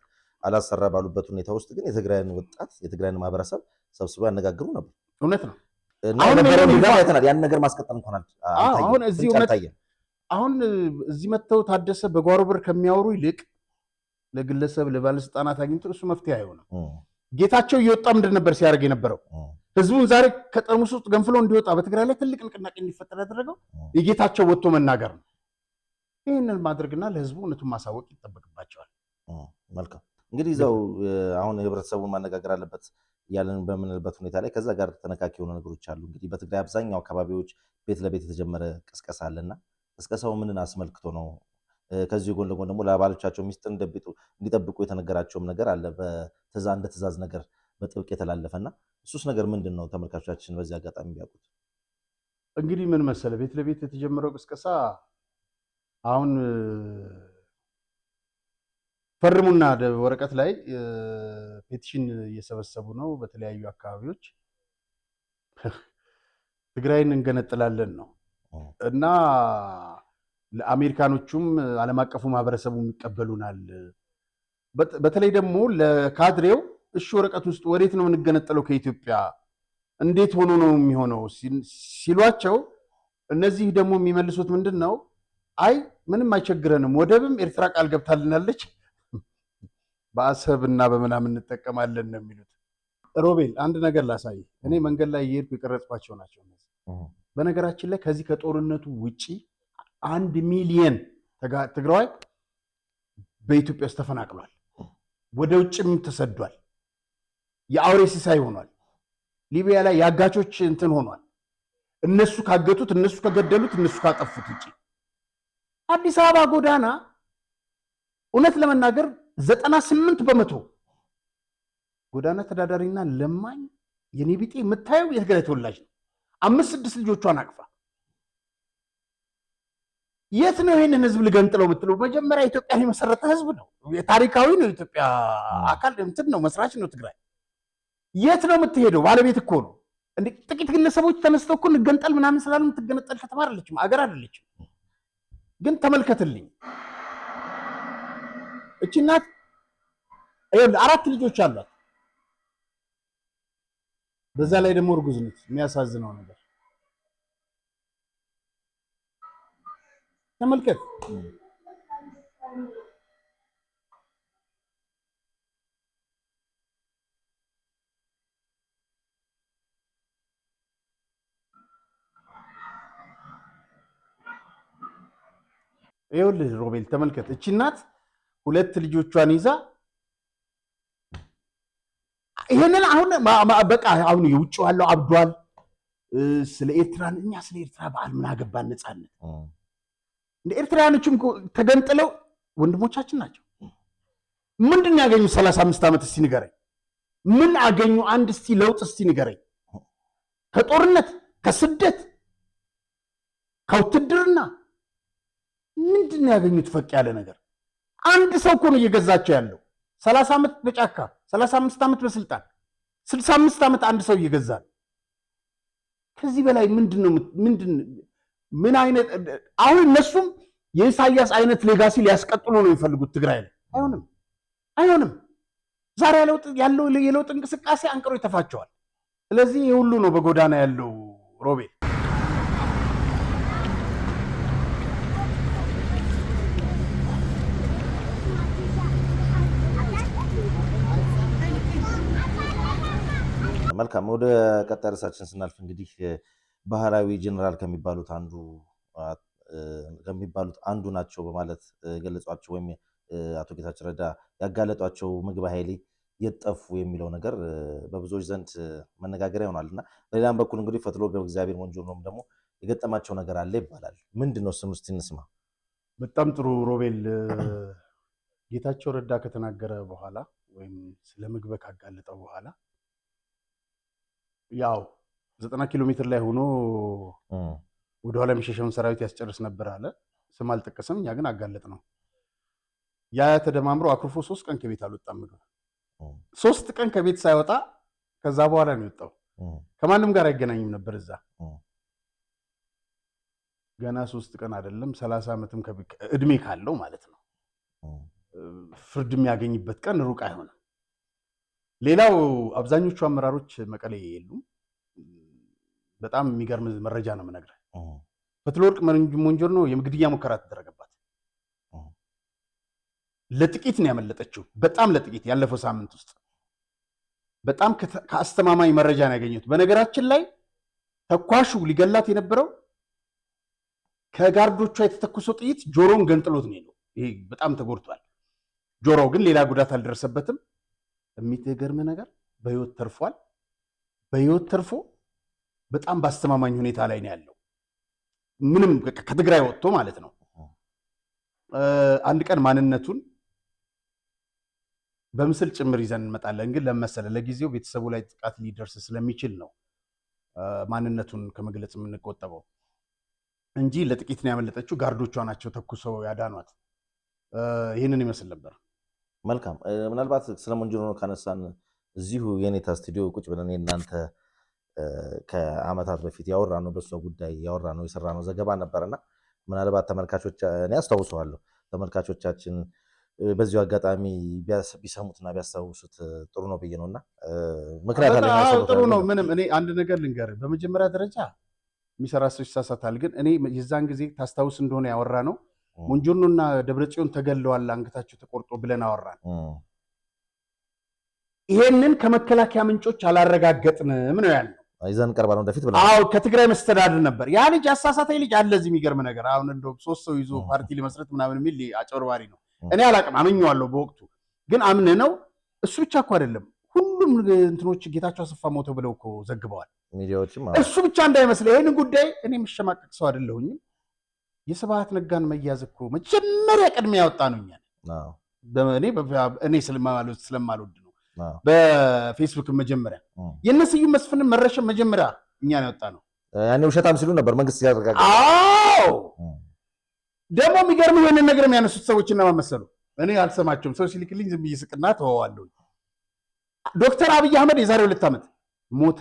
አላሰራ ባሉበት ሁኔታ ውስጥ ግን የትግራይን ወጣት የትግራይን ማህበረሰብ ሰብስበው ያነጋግሩ ነበር። እውነት ነው። ያን ነገር ማስቀጠል እንኳን አሁን እዚህ መጥተው ታደሰ በጓሮ በር ከሚያወሩ ይልቅ ለግለሰብ ለባለስልጣናት አግኝቶ እሱ መፍትሄ አይሆንም። ጌታቸው እየወጣ ምንድን ነበር ሲያደርግ የነበረው? ህዝቡን ዛሬ ከጠርሙስ ውስጥ ገንፍሎ እንዲወጣ በትግራይ ላይ ትልቅ ንቅናቄ እንዲፈጠር ያደረገው የጌታቸው ወጥቶ መናገር ነው። ይህንን ማድረግና ለህዝቡ እውነቱን ማሳወቅ ይጠበቅባቸዋል። መልካም እንግዲህ እዛው አሁን ህብረተሰቡን ማነጋገር አለበት እያለን በምንልበት ሁኔታ ላይ ከዛ ጋር ተነካኪ የሆኑ ነገሮች አሉ። እንግዲህ በትግራይ አብዛኛው አካባቢዎች ቤት ለቤት የተጀመረ ቅስቀሳ አለና ቅስቀሳው ምንን አስመልክቶ ነው? ከዚህ ጎን ለጎን ደግሞ ለአባሎቻቸው ሚስጥር እንዲጠብቁ የተነገራቸውም ነገር አለ። እንደ ትእዛዝ ነገር በጥብቅ የተላለፈና እሱስ ነገር ምንድን ነው? ተመልካቾቻችን በዚህ አጋጣሚ ቢያውቁት። እንግዲህ ምን መሰለ፣ ቤት ለቤት የተጀመረው ቅስቀሳ አሁን ፈርሙና ወረቀት ላይ ፔቲሽን እየሰበሰቡ ነው በተለያዩ አካባቢዎች። ትግራይን እንገነጥላለን ነው እና ለአሜሪካኖቹም ዓለም አቀፉ ማህበረሰቡ ይቀበሉናል፣ በተለይ ደግሞ ለካድሬው እሺ ወረቀት ውስጥ ወዴት ነው የምንገነጠለው ከኢትዮጵያ እንዴት ሆኖ ነው የሚሆነው ሲሏቸው እነዚህ ደግሞ የሚመልሱት ምንድን ነው? አይ ምንም አይቸግረንም፣ ወደብም ኤርትራ ቃል ገብታልናለች፣ በአሰብ እና በምናምን እንጠቀማለን ነው የሚሉት። ሮቤል አንድ ነገር ላሳይ። እኔ መንገድ ላይ እየሄድኩ የቀረጽኳቸው ናቸው። በነገራችን ላይ ከዚህ ከጦርነቱ ውጪ 1 ሚሊየን ትግራዋይ በኢትዮጵያ ውስጥ ተፈናቅሏል፣ ወደ ውጭም ተሰዷል፣ የአውሬ ሲሳይ ሆኗል። ሊቢያ ላይ የአጋቾች እንትን ሆኗል። እነሱ ካገቱት፣ እነሱ ከገደሉት፣ እነሱ ካጠፉት ውጪ አዲስ አበባ ጎዳና እውነት ለመናገር 98% ጎዳና ተዳዳሪና ለማኝ የኔ ቢጤ የምታየው የትግራይ ተወላጅ ነው። 5-6 ልጆቿን አቅፋ የት ነው ይሄንን ህዝብ ልገንጥለው ብትሉ መጀመሪያ ኢትዮጵያን የመሰረተ ህዝብ ነው። ታሪካዊ ነው። ኢትዮጵያ አካል እንትን ነው፣ መስራች ነው። ትግራይ የት ነው የምትሄደው? ባለቤት እኮ ነው። እንዴ ጥቂት ግለሰቦች ተነስተው እኮ እንገንጠል ምናምን ስላሉ የምትገነጠል ከተማ አይደለችም፣ አገር አይደለችም። ግን ተመልከትልኝ፣ እቺ እናት 4 ልጆች አሏት። በዛ ላይ ደግሞ እርጉዝ ነች። የሚያሳዝነው ነገር ተመልከት። ይኸውልህ ሮቤል ተመልከት። እቺ እናት 2 ልጆቿን ይዛ ይሄንን አሁን በቃ አሁን የውጭ ያለው አብዷል። ስለ ኤርትራን እኛ ስለ ኤርትራ በዓል ምን አገባን? ነፃነት እንደ ኤርትራውያኖችም ተገንጥለው ወንድሞቻችን ናቸው። ምንድን ነው ያገኙ? 35 ዓመት እስቲ ንገረኝ። ምን አገኙ? አንድ እስቲ ለውጥ እስቲ ንገረኝ። ከጦርነት ከስደት ከውትድርና ምንድን ነው ያገኙት? ፈቅ ያለ ነገር አንድ ሰው እኮ ነው እየገዛቸው ያለው። 30 ዓመት በጫካ 35 ዓመት በስልጣን 65 ዓመት አንድ ሰው እየገዛል። ከዚህ በላይ ምን አይነት አሁን እነሱም የኢሳያስ አይነት ሌጋሲ ሊያስቀጥሉ ነው የሚፈልጉት ትግራይ ላይ። አይሆንም። ዛሬ ያለው የለውጥ እንቅስቃሴ አንቅሮ ይተፋቸዋል። ስለዚህ ይህ ሁሉ ነው በጎዳና ያለው ሮቤል። መልካም ወደ ቀጣይ ርዕሳችን ስናልፍ እንግዲህ ባህላዊ ጀነራል ከሚባሉት አንዱ ናቸው በማለት ገለጿቸው ወይም አቶ ጌታቸው ረዳ ያጋለጧቸው ምግብ ኃይሌ የጠፉ የሚለው ነገር በብዙዎች ዘንድ መነጋገሪያ ይሆናል እና በሌላም በኩል እንግዲህ ፈትሎ በእግዚአብሔር ወንጀሎም ደግሞ የገጠማቸው ነገር አለ ይባላል። ምንድነው እሱን እስቲ እንስማ። በጣም ጥሩ ሮቤል። ጌታቸው ረዳ ከተናገረ በኋላ ወይም ስለ ምግብ ካጋለጠው በኋላ ያው 90 ኪሎ ሜትር ላይ ሆኖ ወደኋላ የሚሸሸውን ሰራዊት ያስጨርስ ነበር አለ። ስም አልጠቀሰም። እኛ ግን አጋለጥ ነው። ያ ተደማምሮ አክርፎ 3 ቀን ከቤት አልወጣም። ምግብ 3 ቀን ከቤት ሳይወጣ ከዛ በኋላ ነው የወጣው። ከማንም ጋር አይገናኝም ነበር እዛ። ገና 3 ቀን አይደለም 30 ዓመትም እድሜ ካለው ማለት ነው። ፍርድ የሚያገኝበት ቀን ሩቅ አይሆንም። ሌላው አብዛኞቹ አመራሮች መቀሌ የሉም። በጣም የሚገርም መረጃ ነው የምነግርህ። ፈትለወርቅ ሞንጆሪኖ የግድያ ሙከራ ተደረገባት። ለጥቂት ነው ያመለጠችው፣ በጣም ለጥቂት። ያለፈው ሳምንት ውስጥ በጣም ከአስተማማኝ መረጃ ነው ያገኙት። በነገራችን ላይ ተኳሹ ሊገላት የነበረው ከጋርዶቿ የተተኮሰው ጥይት ጆሮውን ገንጥሎት ነው የለው። ይሄ በጣም ተጎድቷል። ጆሮው ግን ሌላ ጉዳት አልደረሰበትም። የሚገርም ነገር በህይወት ተርፏል። በህይወት ተርፎ በጣም በአስተማማኝ ሁኔታ ላይ ነው ያለው። ምንም ከትግራይ ወጥቶ ማለት ነው። አንድ ቀን ማንነቱን በምስል ጭምር ይዘን እንመጣለን። ግን ለመሰለ ለጊዜው ቤተሰቡ ላይ ጥቃት ሊደርስ ስለሚችል ነው ማንነቱን ከመግለጽ የምንቆጠበው እንጂ ለጥቂት ነው ያመለጠችው። ጋርዶቿ ናቸው ተኩሰው ያዳኗት። ይህንን ይመስል ነበር። መልካም። ምናልባት ስለ ሞንጆሪኖ ካነሳን እዚሁ የኔታ ስቱዲዮ ቁጭ ብለን እናንተ ከአመታት በፊት ያወራነው በሷ ጉዳይ ያወራነው የሰራነው ዘገባ ነበርና ምናልባት ተመልካቾች እኔ አስታውሰዋለሁ ተመልካቾቻችን በዚሁ አጋጣሚ ቢሰሙትና ቢያስታውሱት ጥሩ ነው ብዬ ነውና ምክንያት አለኝ። ጥሩ ነው። ምንም እኔ አንድ ነገር ልንገርህ፣ በመጀመሪያ ደረጃ የሚሰራ ሰው ይሳሳታል። ግን እኔ የዛን ጊዜ ታስታውስ እንደሆነ ያወራ ነው ሞንጆርኖና ደብረጽዮን ተገለዋል አንገታቸው ተቆርጦ ብለን አወራን። ይሄንን ከመከላከያ ምንጮች አላረጋገጥንም ነው ያለው። ይዘን ቀርባ ነው እንደፊት ብለን አዎ ከትግራይ መስተዳድር ነበር ያ ልጅ አሳሳታይ ልጅ አለ። እዚህ የሚገርም ነገር አሁን እንደው 3 ሰው ይዞ ፓርቲ ሊመስረት ምናምን የሚል አጨርባሪ ነው። እኔ አላቅም አምኜዋለሁ በወቅቱ ግን አምነ ነው። እሱ ብቻ እኮ አይደለም ሁሉም እንትኖች ጌታቸው አሰፋ ሞተ ብለው እኮ ዘግበዋል ሚዲያዎችም። እሱ ብቻ እንዳይመስል ይሄን ጉዳይ እኔ የምሸማቀቅ ሰው አይደለሁኝም። የስብሐት ነጋን መያዝ እኮ መጀመሪያ ቅድሚያ ያወጣ ነው እኔ ስለማልወድ ነው። በፌስቡክ መጀመሪያ የነስዩም መስፍን መረሸም መጀመሪያ እኛ ነው ያወጣ ነው። ያኔ ውሸታም ሲሉ ነበር መንግስት ያደረጋጋ። አዎ ደግሞ የሚገርም የሆነ ነገር የሚያነሱት ሰዎች እና ማመሰሉ እኔ አልሰማቸውም። ሰው ሲልክልኝ ዝም ብዬ ስቅና ተዋዋለሁ። ዶክተር አብይ አህመድ የዛሬ 2 ዓመት ሞተ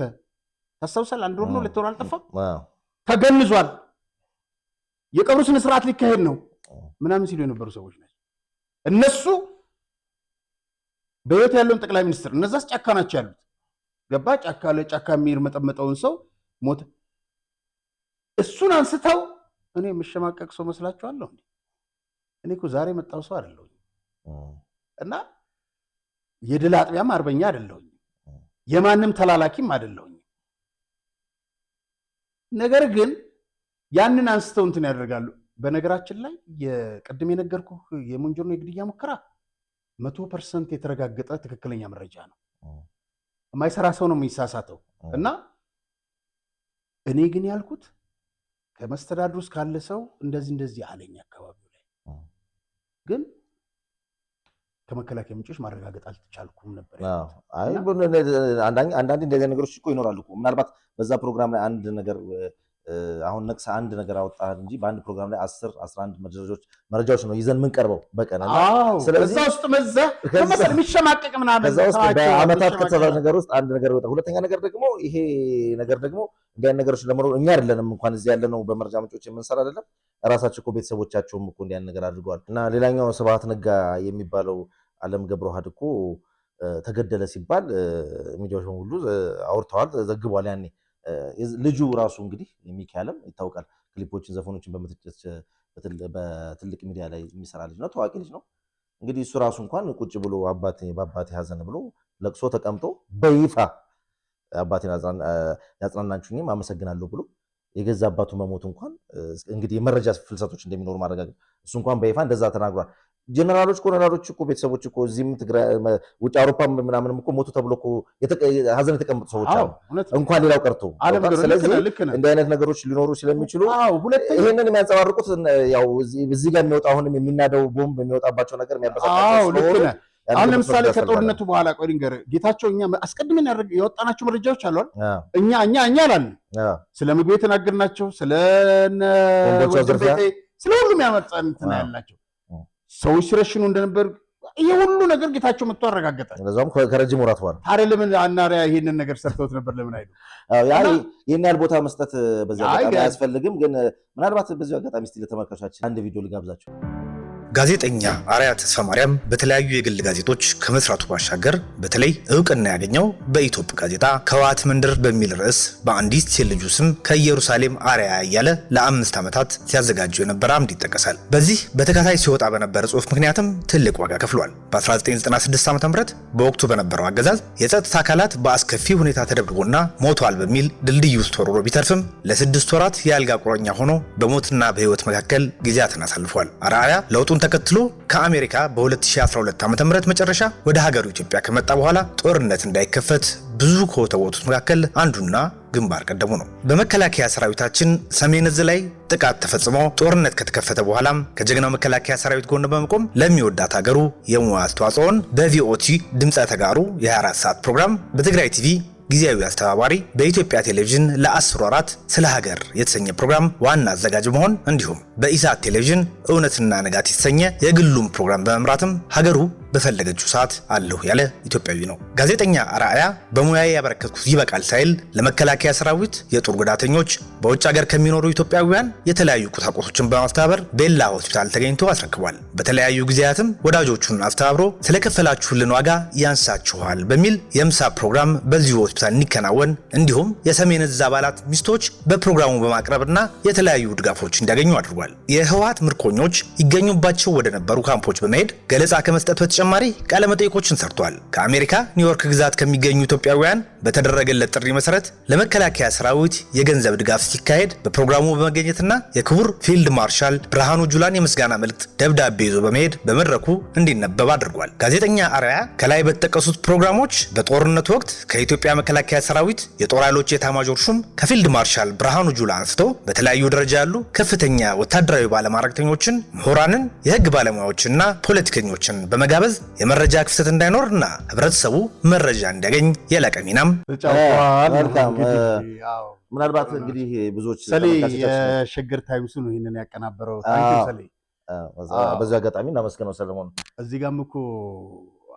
ታስታውሳለህ? 1 ወር ነው 2 ወር አልጠፋም። ተገንዟል። የቀብሩ ስነ ስርዓት ሊካሄድ ነው ምናምን ሲሉ የነበሩ ሰዎች ናቸው እነሱ። በህይወት ያለውን ጠቅላይ ሚኒስትር እነዛስ ጫካ ናቸው ያሉት። ገባ ጫካ ለጫካ የሚርመጠመጠውን ሰው ሞተ። እሱን አንስተው እኔ የምሸማቀቅ ሰው መስላችኋለሁ? እኔ እኮ ዛሬ መጣው ሰው አይደለሁኝ እና የድል አጥቢያም አርበኛ አይደለሁኝ፣ የማንም ተላላኪም አይደለሁኝ። ነገር ግን ያንን አንስተው እንትን ያደርጋሉ። በነገራችን ላይ የቅድም የነገርኩህ የሞንጆርኖ የግድያ ሙከራ 100% የተረጋገጠ ትክክለኛ መረጃ ነው። የማይሰራ ሰው ነው የሚሳሳተው። እና እኔ ግን ያልኩት ከመስተዳድሩ ውስጥ ካለ ሰው እንደዚህ አለኝ አካባቢው ላይ ግን ከመከላከያ ምንጮች ማረጋገጥ አልተቻልኩም ነበር። አንዳንድ እንደዚህ ነገሮች እኮ ይኖራሉ እኮ። ምናልባት በዛ ፕሮግራም ላይ አንድ ነገር አሁን ነቅሳ አንድ ነገር አወጣህ እንጂ በአንድ ፕሮግራም ላይ 10-11 መረጃዎች ነው ይዘን የምንቀርበው በቀን። ስለዚህ እዛ ውስጥ መሰል የሚሸማቀቅ ምናምን ከዛ ውስጥ በአመታት ከተሰራ ነገር ውስጥ አንድ ነገር ወጣ። ሁለተኛ ነገር ደግሞ ይሄ ነገር ደግሞ እንዲያን ነገሮች ለመኖር እኛ አይደለንም እንኳን እዚህ ያለነው በመረጃ ምንጮች የምንሰራ አይደለም። ራሳቸው እኮ ቤተሰቦቻቸውም እኮ እንዲያን ነገር አድርገዋል። እና ሌላኛው ስብሐት ነጋ የሚባለው አለም ገብረዋህድ እኮ ተገደለ ሲባል ሚዲያዎች ሁሉ አውርተዋል፣ ዘግቧል። ያኔ ልጁ ራሱ እንግዲህ ሚካኤልም ይታወቃል። ክሊፖችን ዘፈኖችን በትልቅ ሚዲያ ላይ የሚሰራ ልጅ ነው፣ ታዋቂ ልጅ ነው። እንግዲህ እሱ ራሱ እንኳን ቁጭ ብሎ በአባቴ ሀዘን ብሎ ለቅሶ ተቀምጦ በይፋ አባቴን ያጽናናችሁኝም አመሰግናለሁ ብሎ የገዛ አባቱ መሞት እንኳን እንግዲህ የመረጃ ፍልሰቶች እንደሚኖሩ ማረጋገጥ እሱ እንኳን በይፋ እንደዛ ተናግሯል። ጀነራሎች ኮሎኔሎች እኮ ቤተሰቦች እኮ እዚህም ትግራይ ውጭ አውሮፓ ምናምንም እኮ ሞቱ ተብሎ እኮ ሀዘን የተቀመጡ ሰዎች አሉ፣ እንኳን ሌላው ቀርቶ። ስለዚህ እንዲህ አይነት ነገሮች ሊኖሩ ስለሚችሉ ይህንን የሚያንጸባርቁት ያው እዚህ ጋር የሚወጣ አሁንም የሚናደው ቦምብ የሚወጣባቸው ነገር የሚያበሳቸው። አሁን ለምሳሌ ከጦርነቱ በኋላ ቆይ ልንገርህ ጌታቸው፣ እኛ አስቀድመን የወጣናቸው መረጃዎች አሉ። እኛ አላልን ስለ ምግብ የተናገርናቸው ስለ ሁሉም ያመጣን እንትን ያላቸው ሰዎች ሲረሽኑ እንደነበር ይሄ ሁሉ ነገር ጌታቸው መጥቶ አረጋገጠ። ለዛም ከረጅም ወራት በኋላ ታዲያ ለምን አናሪያ ይሄንን ነገር ሰርተውት ነበር? ለምን አይሉ ይሄን ያህል ቦታ መስጠት በዚህ አጋጣሚ አያስፈልግም። ግን ምናልባት በዚህ አጋጣሚ እስቲ ለተመልካቾቻችን አንድ ቪዲዮ ልጋብዛቸው። ጋዜጠኛ አርአያ ተስፋማርያም በተለያዩ የግል ጋዜጦች ከመስራቱ ባሻገር በተለይ እውቅና ያገኘው በኢትዮጵያ ጋዜጣ ከህወሓት መንደር በሚል ርዕስ በአንዲት ሴት ልጁ ስም ከኢየሩሳሌም አርአያ እያለ ለ5 ዓመታት ሲያዘጋጀው የነበረ አምድ ይጠቀሳል። በዚህ በተከታታይ ሲወጣ በነበረ ጽሑፍ ምክንያትም ትልቅ ዋጋ ከፍሏል። በ1996 ዓ.ም በወቅቱ በነበረው አገዛዝ የጸጥታ አካላት በአስከፊ ሁኔታ ተደብድቦና ሞቷል በሚል ድልድይ ውስጥ ተወርሮ ቢተርፍም ለ6 ወራት የአልጋ ቁረኛ ሆኖ በሞትና በህይወት መካከል ጊዜያትን አሳልፏል። አርአያ ለውጡን ተከትሎ ከአሜሪካ በ2012 ዓ.ም መጨረሻ ወደ ሀገሩ ኢትዮጵያ ከመጣ በኋላ ጦርነት እንዳይከፈት ብዙ ከወተወቱት መካከል አንዱና ግንባር ቀደሙ ነው። በመከላከያ ሰራዊታችን ሰሜን ዕዝ ላይ ጥቃት ተፈጽሞ ጦርነት ከተከፈተ በኋላም ከጀግናው መከላከያ ሰራዊት ጎን በመቆም ለሚወዳት ሀገሩ የሙያ አስተዋጽኦን በቪኦቲ ድምፀ ተጋሩ የ24 ሰዓት ፕሮግራም፣ በትግራይ ቲቪ ጊዜያዊ አስተባባሪ፣ በኢትዮጵያ ቴሌቪዥን ለ10 ወራት ስለ ሀገር የተሰኘ ፕሮግራም ዋና አዘጋጅ መሆን እንዲሁም በኢሳት ቴሌቪዥን እውነትና ንጋት የተሰኘ የግሉም ፕሮግራም በመምራትም ሀገሩ በፈለገችው ሰዓት አለሁ ያለ ኢትዮጵያዊ ነው። ጋዜጠኛ አርአያ በሙያዬ ያበረከትኩት ይበቃል ሳይል ለመከላከያ ሰራዊት የጦር ጉዳተኞች በውጭ ሀገር ከሚኖሩ ኢትዮጵያውያን የተለያዩ ቁሳቁሶችን በማስተባበር ቤላ ሆስፒታል ተገኝቶ አስረክቧል። በተለያዩ ጊዜያትም ወዳጆቹን አስተባብሮ ስለከፈላችሁልን ዋጋ ያንሳችኋል በሚል የምሳ ፕሮግራም በዚሁ ሆስፒታል እንዲከናወን እንዲሁም የሰሜን ዕዝ አባላት ሚስቶች በፕሮግራሙ በማቅረብና የተለያዩ ድጋፎች እንዲያገኙ አድርጓል። የህወሓት ምርኮኞች ይገኙባቸው ወደ ነበሩ ካምፖች በመሄድ ገለጻ ከመስጠት በተጨማሪ ቃለ መጠይቆችን ሰርቷል። ከአሜሪካ ኒውዮርክ ግዛት ከሚገኙ ኢትዮጵያውያን በተደረገለት ጥሪ መሰረት ለመከላከያ ሰራዊት የገንዘብ ድጋፍ ሲካሄድ በፕሮግራሙ በመገኘትና የክቡር ፊልድ ማርሻል ብርሃኑ ጁላን የምስጋና መልእክት ደብዳቤ ይዞ በመሄድ በመድረኩ እንዲነበብ አድርጓል። ጋዜጠኛ አርአያ ከላይ በተጠቀሱት ፕሮግራሞች በጦርነቱ ወቅት ከኢትዮጵያ መከላከያ ሰራዊት የጦር ኃይሎች ኤታማዦር ሹም ከፊልድ ማርሻል ብርሃኑ ጁላ አንስቶ በተለያዩ ደረጃ ያሉ ከፍተኛ ወታደራዊ ባለማዕረግተኞችን፣ ምሁራንን፣ የህግ ባለሙያዎችንና ፖለቲከኞችን በመጋበዝ የመረጃ ክፍተት እንዳይኖርና ህብረተሰቡ መረጃ እንዲያገኝ የላቀ ሚናም መልካም። ምናልባት እንግዲህ ብዙዎች የሸገር ታይምስ ነው ይሄንን ያቀናበረው። ታንኪ በዚህ አጋጣሚ እናመስግነው ሰለሞን። እዚህ ጋርም እኮ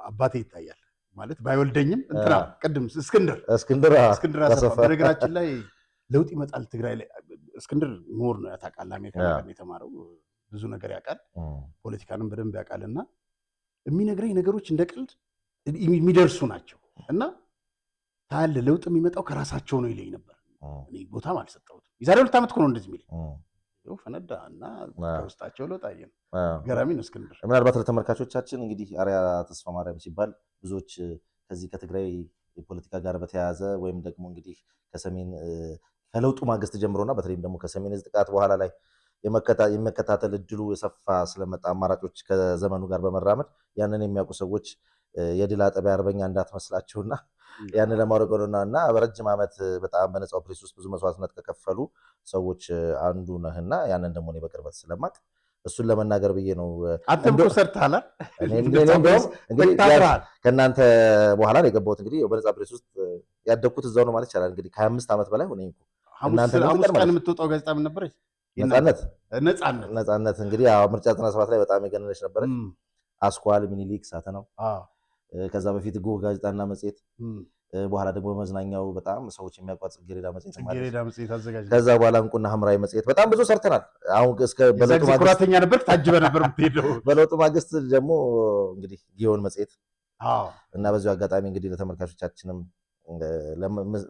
አባቴ ይታያል ማለት ባይወልደኝም እንትና ቅድም እስክንድር አሰፋ በነገራችን ላይ ለውጥ ይመጣል ትግራይ ላይ እስክንድር ምሁር ነው ያታቃል። አሜሪካ ነው የተማረው፣ ብዙ ነገር ያውቃል፣ ፖለቲካንም በደንብ ያውቃልና የሚነግረኝ ነገሮች እንደ ቀልድ የሚደርሱ ናቸው እና ታለ ለውጥ የሚመጣው ከራሳቸው ነው ይለኝ ነበር። እኔ ቦታም አልሰጠሁትም። የዛሬ 2 ዓመት ነው እንደዚህ የሚለኝ ነው ፈነዳ እና ከውስጣቸው ለውጥ አየን። ገራሚ ነው እስክንድር። ምናልባት ለተመልካቾቻችን እንግዲህ አርአያ ተስፋ ማርያም ሲባል ብዙዎች ከዚህ ከትግራይ የፖለቲካ ጋር በተያያዘ ወይም ደግሞ እንግዲህ ከለውጡ ማግስት ጀምሮና በተለይም ደግሞ ከሰሜን ዕዝ ጥቃት በኋላ ላይ የመከታተል እድሉ የሰፋ ስለመጣ አማራጮች ከዘመኑ ጋር በመራመድ ያንን የሚያውቁ ሰዎች የድል አጠቢያ አርበኛ እንዳትመስላችሁና ያንን ለማድረግ ነውና በረጅም ዓመት በጣም በነፃው ፕሬስ ውስጥ ብዙ መስዋዕትነት ከከፈሉ ሰዎች አንዱ ነህና ያንን ደግሞ እኔ በቅርበት ስለማቅ እሱን ለመናገር ብዬ ነው። አንተም እኮ ሰርተሃል። ከእናንተ በኋላ ነው የገባሁት። እንግዲህ በነፃ ፕሬስ ውስጥ ያደግኩት እዛው ነው ማለት ይቻላል። እንግዲህ ከ25 ዓመት በላይ ሆነኝ። ሐሙስ ቀን የምትወጣው ጋዜጣ ምን ነበረች? ነፃነት። እንግዲህ ምርጫ 97 ላይ በጣም የገነነች ነበረች። አስኳል፣ ሚኒሊክ፣ ሳተናው፣ ከዛ በፊት ጎህ ጋዜጣና መጽሔት፣ በኋላ ደግሞ በመዝናኛው በጣም ሰዎች የሚያውቋት ጽጌረዳ መጽሔት ማለት። ከዛ በኋላ እንቁና ሐምራዊ መጽሔት በጣም ብዙ ሰርተናል። አሁን እስከ በለውጡ ማግስት ኩራተኛ ነበር፣ ታጅበ ነበር የምትሄደው። በለውጡ ማግስት ደግሞ እንግዲህ ጊዮን መጽሔት እና በዚሁ አጋጣሚ እንግዲህ ለተመልካቾቻችንም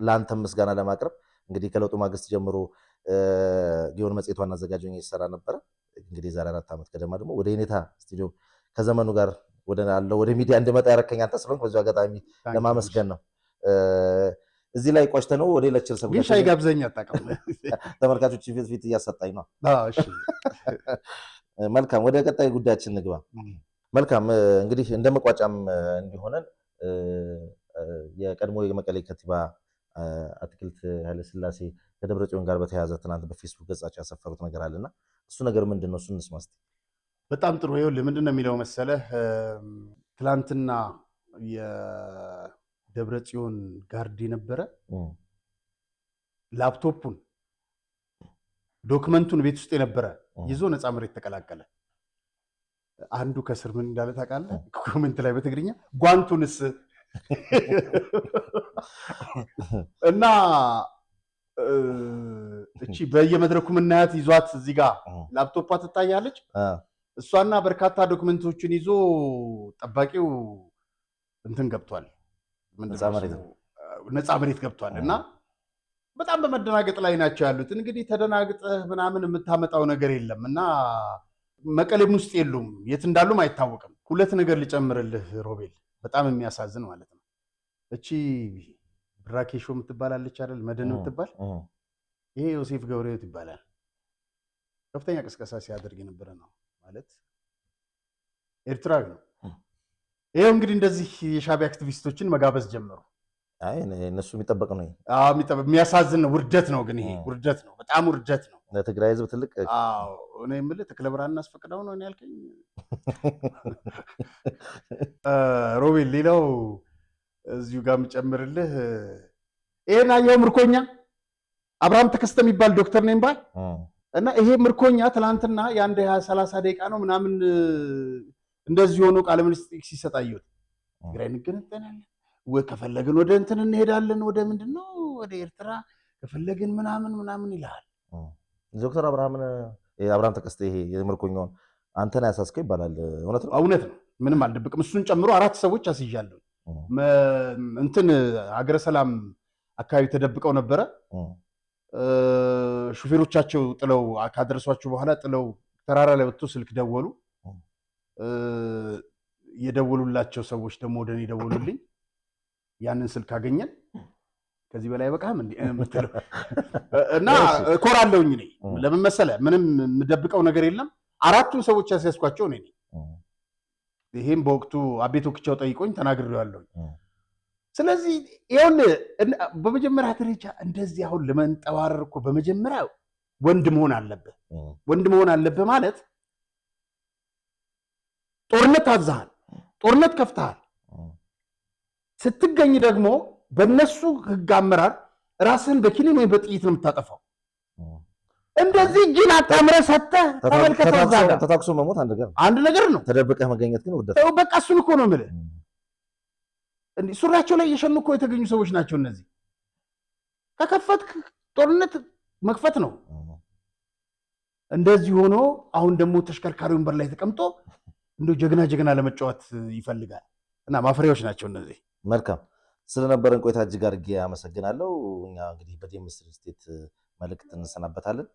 ለአንተም ምስጋና ለማቅረብ እንግዲህ ከለውጡ ማግስት ጀምሮ ጊዮን መጽሔት ዋና አዘጋጅ ሆኜ ይሰራ ነበረ። እንግዲህ ዛሬ 4 ዓመት ገደማ ደግሞ ወደ የኔታ ስቱዲዮ ከዘመኑ ጋር ወደ ሚዲያ እንድመጣ ያረከኝ አንተ ስለሆንክ በዚሁ አጋጣሚ ለማመስገን ነው። እዚህ ላይ ቆሽተ ነው ወደ ሌሎች ሰው ግን ሻይ ጋብዘኝ አጣቀም ተመልካቾች ፊት እያሰጣኝ ነው። እሺ መልካም፣ ወደ ቀጣይ ጉዳያችን ንግባ። መልካም እንግዲህ እንደመቋጫም እንዲሆነን የቀድሞ የመቀሌ ከንቲባ አትክልት ኃይለሥላሴ ከደብረጽዮን ጋር በተያያዘ ትናንት በፌስቡክ ገጻቸው ያሰፈሩት ነገር አለና እሱ ነገር ምንድነው? እሱን እንስማ እስቲ። በጣም ጥሩ። ይኸውልህ ምንድነው የሚለው መሰለህ፣ ትላንትና የደብረጽዮን ጋርድ የነበረ ላፕቶፑን ዶክመንቱን ቤት ውስጥ የነበረ ይዞ ነፃ መሬት ተቀላቀለ። አንዱ ከስር ምን እንዳለ ታውቃለህ? ኮሜንት ላይ በትግርኛ ጓንቱንስ እና እቺ በየመድረኩ ምናያት ይዟት እዚህ ጋር ላፕቶፓ ትታያለች። እሷና በርካታ ዶክመንቶችን ይዞ ጠባቂው እንትን ገብቷል፣ ነፃ መሬት ገብቷል። እና በጣም በመደናገጥ ላይ ናቸው ያሉት። እንግዲህ ተደናግጠህ ምናምን የምታመጣው ነገር የለም እና መቀሌም ውስጥ የሉም፣ የት እንዳሉም አይታወቅም። 2 ነገር ልጨምርልህ ሮቤል፣ በጣም የሚያሳዝን ማለት ነው። እቺ ብራኬሾ የምትባላለች አይደል? መድን የምትባል ይሄ ዮሴፍ ገብረሕይወት ይባላል። ከፍተኛ ቅስቀሳ ሲያደርግ የነበረ ነው ማለት ኤርትራዊ ነው። ይሄው እንግዲህ እንደዚህ የሻዕቢያ አክቲቪስቶችን መጋበዝ ጀመሩ። አይ እነሱ የሚጠበቅ ነው። የሚያሳዝን ነው። ውርደት ነው። ግን ይሄ ውርደት ነው፣ በጣም ውርደት ነው። ለትግራይ ሕዝብ ትልቅ እኔ የምልህ ተክለ ብርሃን እናስፈቅደው ነው ያልከኝ ሮቤል። ሌላው እዚሁ ጋር የምጨምርልህ ይሄን አየኸው ምርኮኛ አብርሃም ተከስተ የሚባል ዶክተር ነኝ ባል እና ይሄ ምርኮኛ ትላንትና የአንድ 30 ደቂቃ ነው ምናምን እንደዚህ ሆኖ ቃለ ምልልስ ሲሰጣየት ትግራይ እንገነጠናለን ወይ ከፈለግን ወደ እንትን እንሄዳለን ወደ ምንድነው ወደ ኤርትራ ከፈለግን ምናምን ይላል። ዶክተር አብርሃም ተከስተ ይሄ የምርኮኛውን አንተን ያሳስከው ይባላል። እውነት ነው? እውነት ነው። ምንም አልደብቅም። እሱን ጨምሮ 4 ሰዎች አስይዣለሁ። እንትን ሀገረ ሰላም አካባቢ ተደብቀው ነበረ። ሹፌሮቻቸው ጥለው ካደረሷቸው በኋላ ጥለው ተራራ ላይ ወጥቶ ስልክ ደወሉ። የደወሉላቸው ሰዎች ደግሞ ወደኔ ደወሉልኝ። ያንን ስልክ አገኘን። ከዚህ በላይ በቃም እንዴ እና እኮራለሁኝ እኔ። ለምን መሰለህ? ምንም የምደብቀው ነገር የለም። 4ቱም ሰዎች ያስያዝኳቸው እኔ ነኝ። ይሄም በወቅቱ አቤት ወክቻው ጠይቆኝ ተናግሬዋለሁ። ስለዚህ ይኸውልህ በመጀመሪያ ደረጃ እንደዚህ አሁን ለመንጠባረር እኮ በመጀመሪያ ወንድ መሆን አለብህ። ወንድ መሆን አለብህ ማለት ጦርነት ታዝሃል፣ ጦርነት ከፍተሃል። ስትገኝ ደግሞ በእነሱ ህግ አመራር ራስህን በኪኒን ወይም በጥይት ነው የምታጠፋው። እንደዚህ እጅን አጣምረህ ሰጥተህ ተመልከተው። ተታኩሶ መሞት አንድ ነገር ነው። ተደብቀህ መገኘት ግን ውርደት። በቃ እሱን እኮ ነው የምልህ። እንዲህ ሱሪያቸው ላይ እየሸኑ እኮ የተገኙ ሰዎች ናቸው እነዚህ። ከከፈትክ ጦርነት መክፈት ነው። እንደዚህ ሆኖ አሁን ደግሞ ተሽከርካሪ ወንበር ላይ ተቀምጦ እንደው ጀግና ለመጫወት ይፈልጋል እና ማፈሪያዎች ናቸው እነዚህ። መልካም ስለነበረን ቆይታ እጅግ አድርጌ አመሰግናለሁ። እኛ እንግዲህ በዴምስ ሪል ስቴት መልእክት እንሰናበታለን።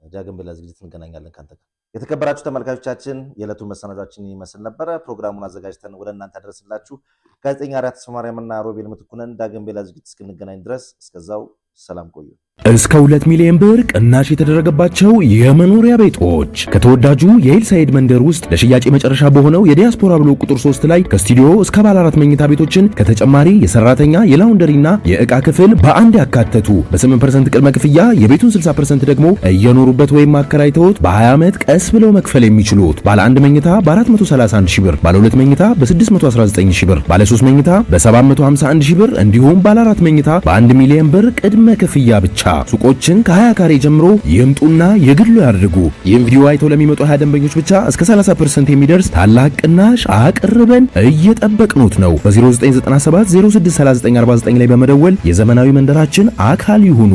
ዳግም በሌላ ዝግጅት እንገናኛለን ካንተ ጋር። የተከበራችሁ ተመልካቾቻችን የዕለቱ መሰናዷችን ይመስል ነበረ። ፕሮግራሙን አዘጋጅተን ወደ እናንተ አደረስላችሁ ጋዜጠኛ አርያት ተስፋ ማርያምና ሮቤል ምትኩ ነን። ዳግም በሌላ ዝግጅት እስክንገናኝ ድረስ እስከዛው ሰላም ቆዩ። እስከ 2 ሚሊዮን ብር ቅናሽ የተደረገባቸው የመኖሪያ ቤቶች ከተወዳጁ የሂልሳይድ መንደር ውስጥ ለሽያጭ መጨረሻ በሆነው የዲያስፖራ ብሎክ ቁጥር 3 ላይ ከስቱዲዮ እስከ ባለ 4 መኝታ ቤቶችን ከተጨማሪ የሰራተኛ የላውንደሪና የዕቃ ክፍል በአንድ ያካተቱ በ8% ቅድመ ክፍያ የቤቱን 60% ደግሞ እየኖሩበት ወይም ማከራይተውት በ20 ዓመት ቀስ ብለው መክፈል የሚችሉት ባለ 1 መኝታ በ431 ሺህ ብር፣ ባለ 2 መኝታ በ619 ሺህ ብር፣ ባለ 3 መኝታ በ751 ሺህ ብር እንዲሁም ባለ 4 መኝታ በ1 ሚሊዮን ብር ቅድመ ክፍያ ብቻ። ሱቆችን ከ20 ካሬ ጀምሮ ይምጡና የግሉ ያድርጉ። ይህን ቪዲዮ አይተው ለሚመጡ 20 ደንበኞች ብቻ እስከ 30% የሚደርስ ታላቅ ቅናሽ አቅርበን እየጠበቅኑት ነው። በ0997 063949 ላይ በመደወል የዘመናዊ መንደራችን አካል ይሁኑ።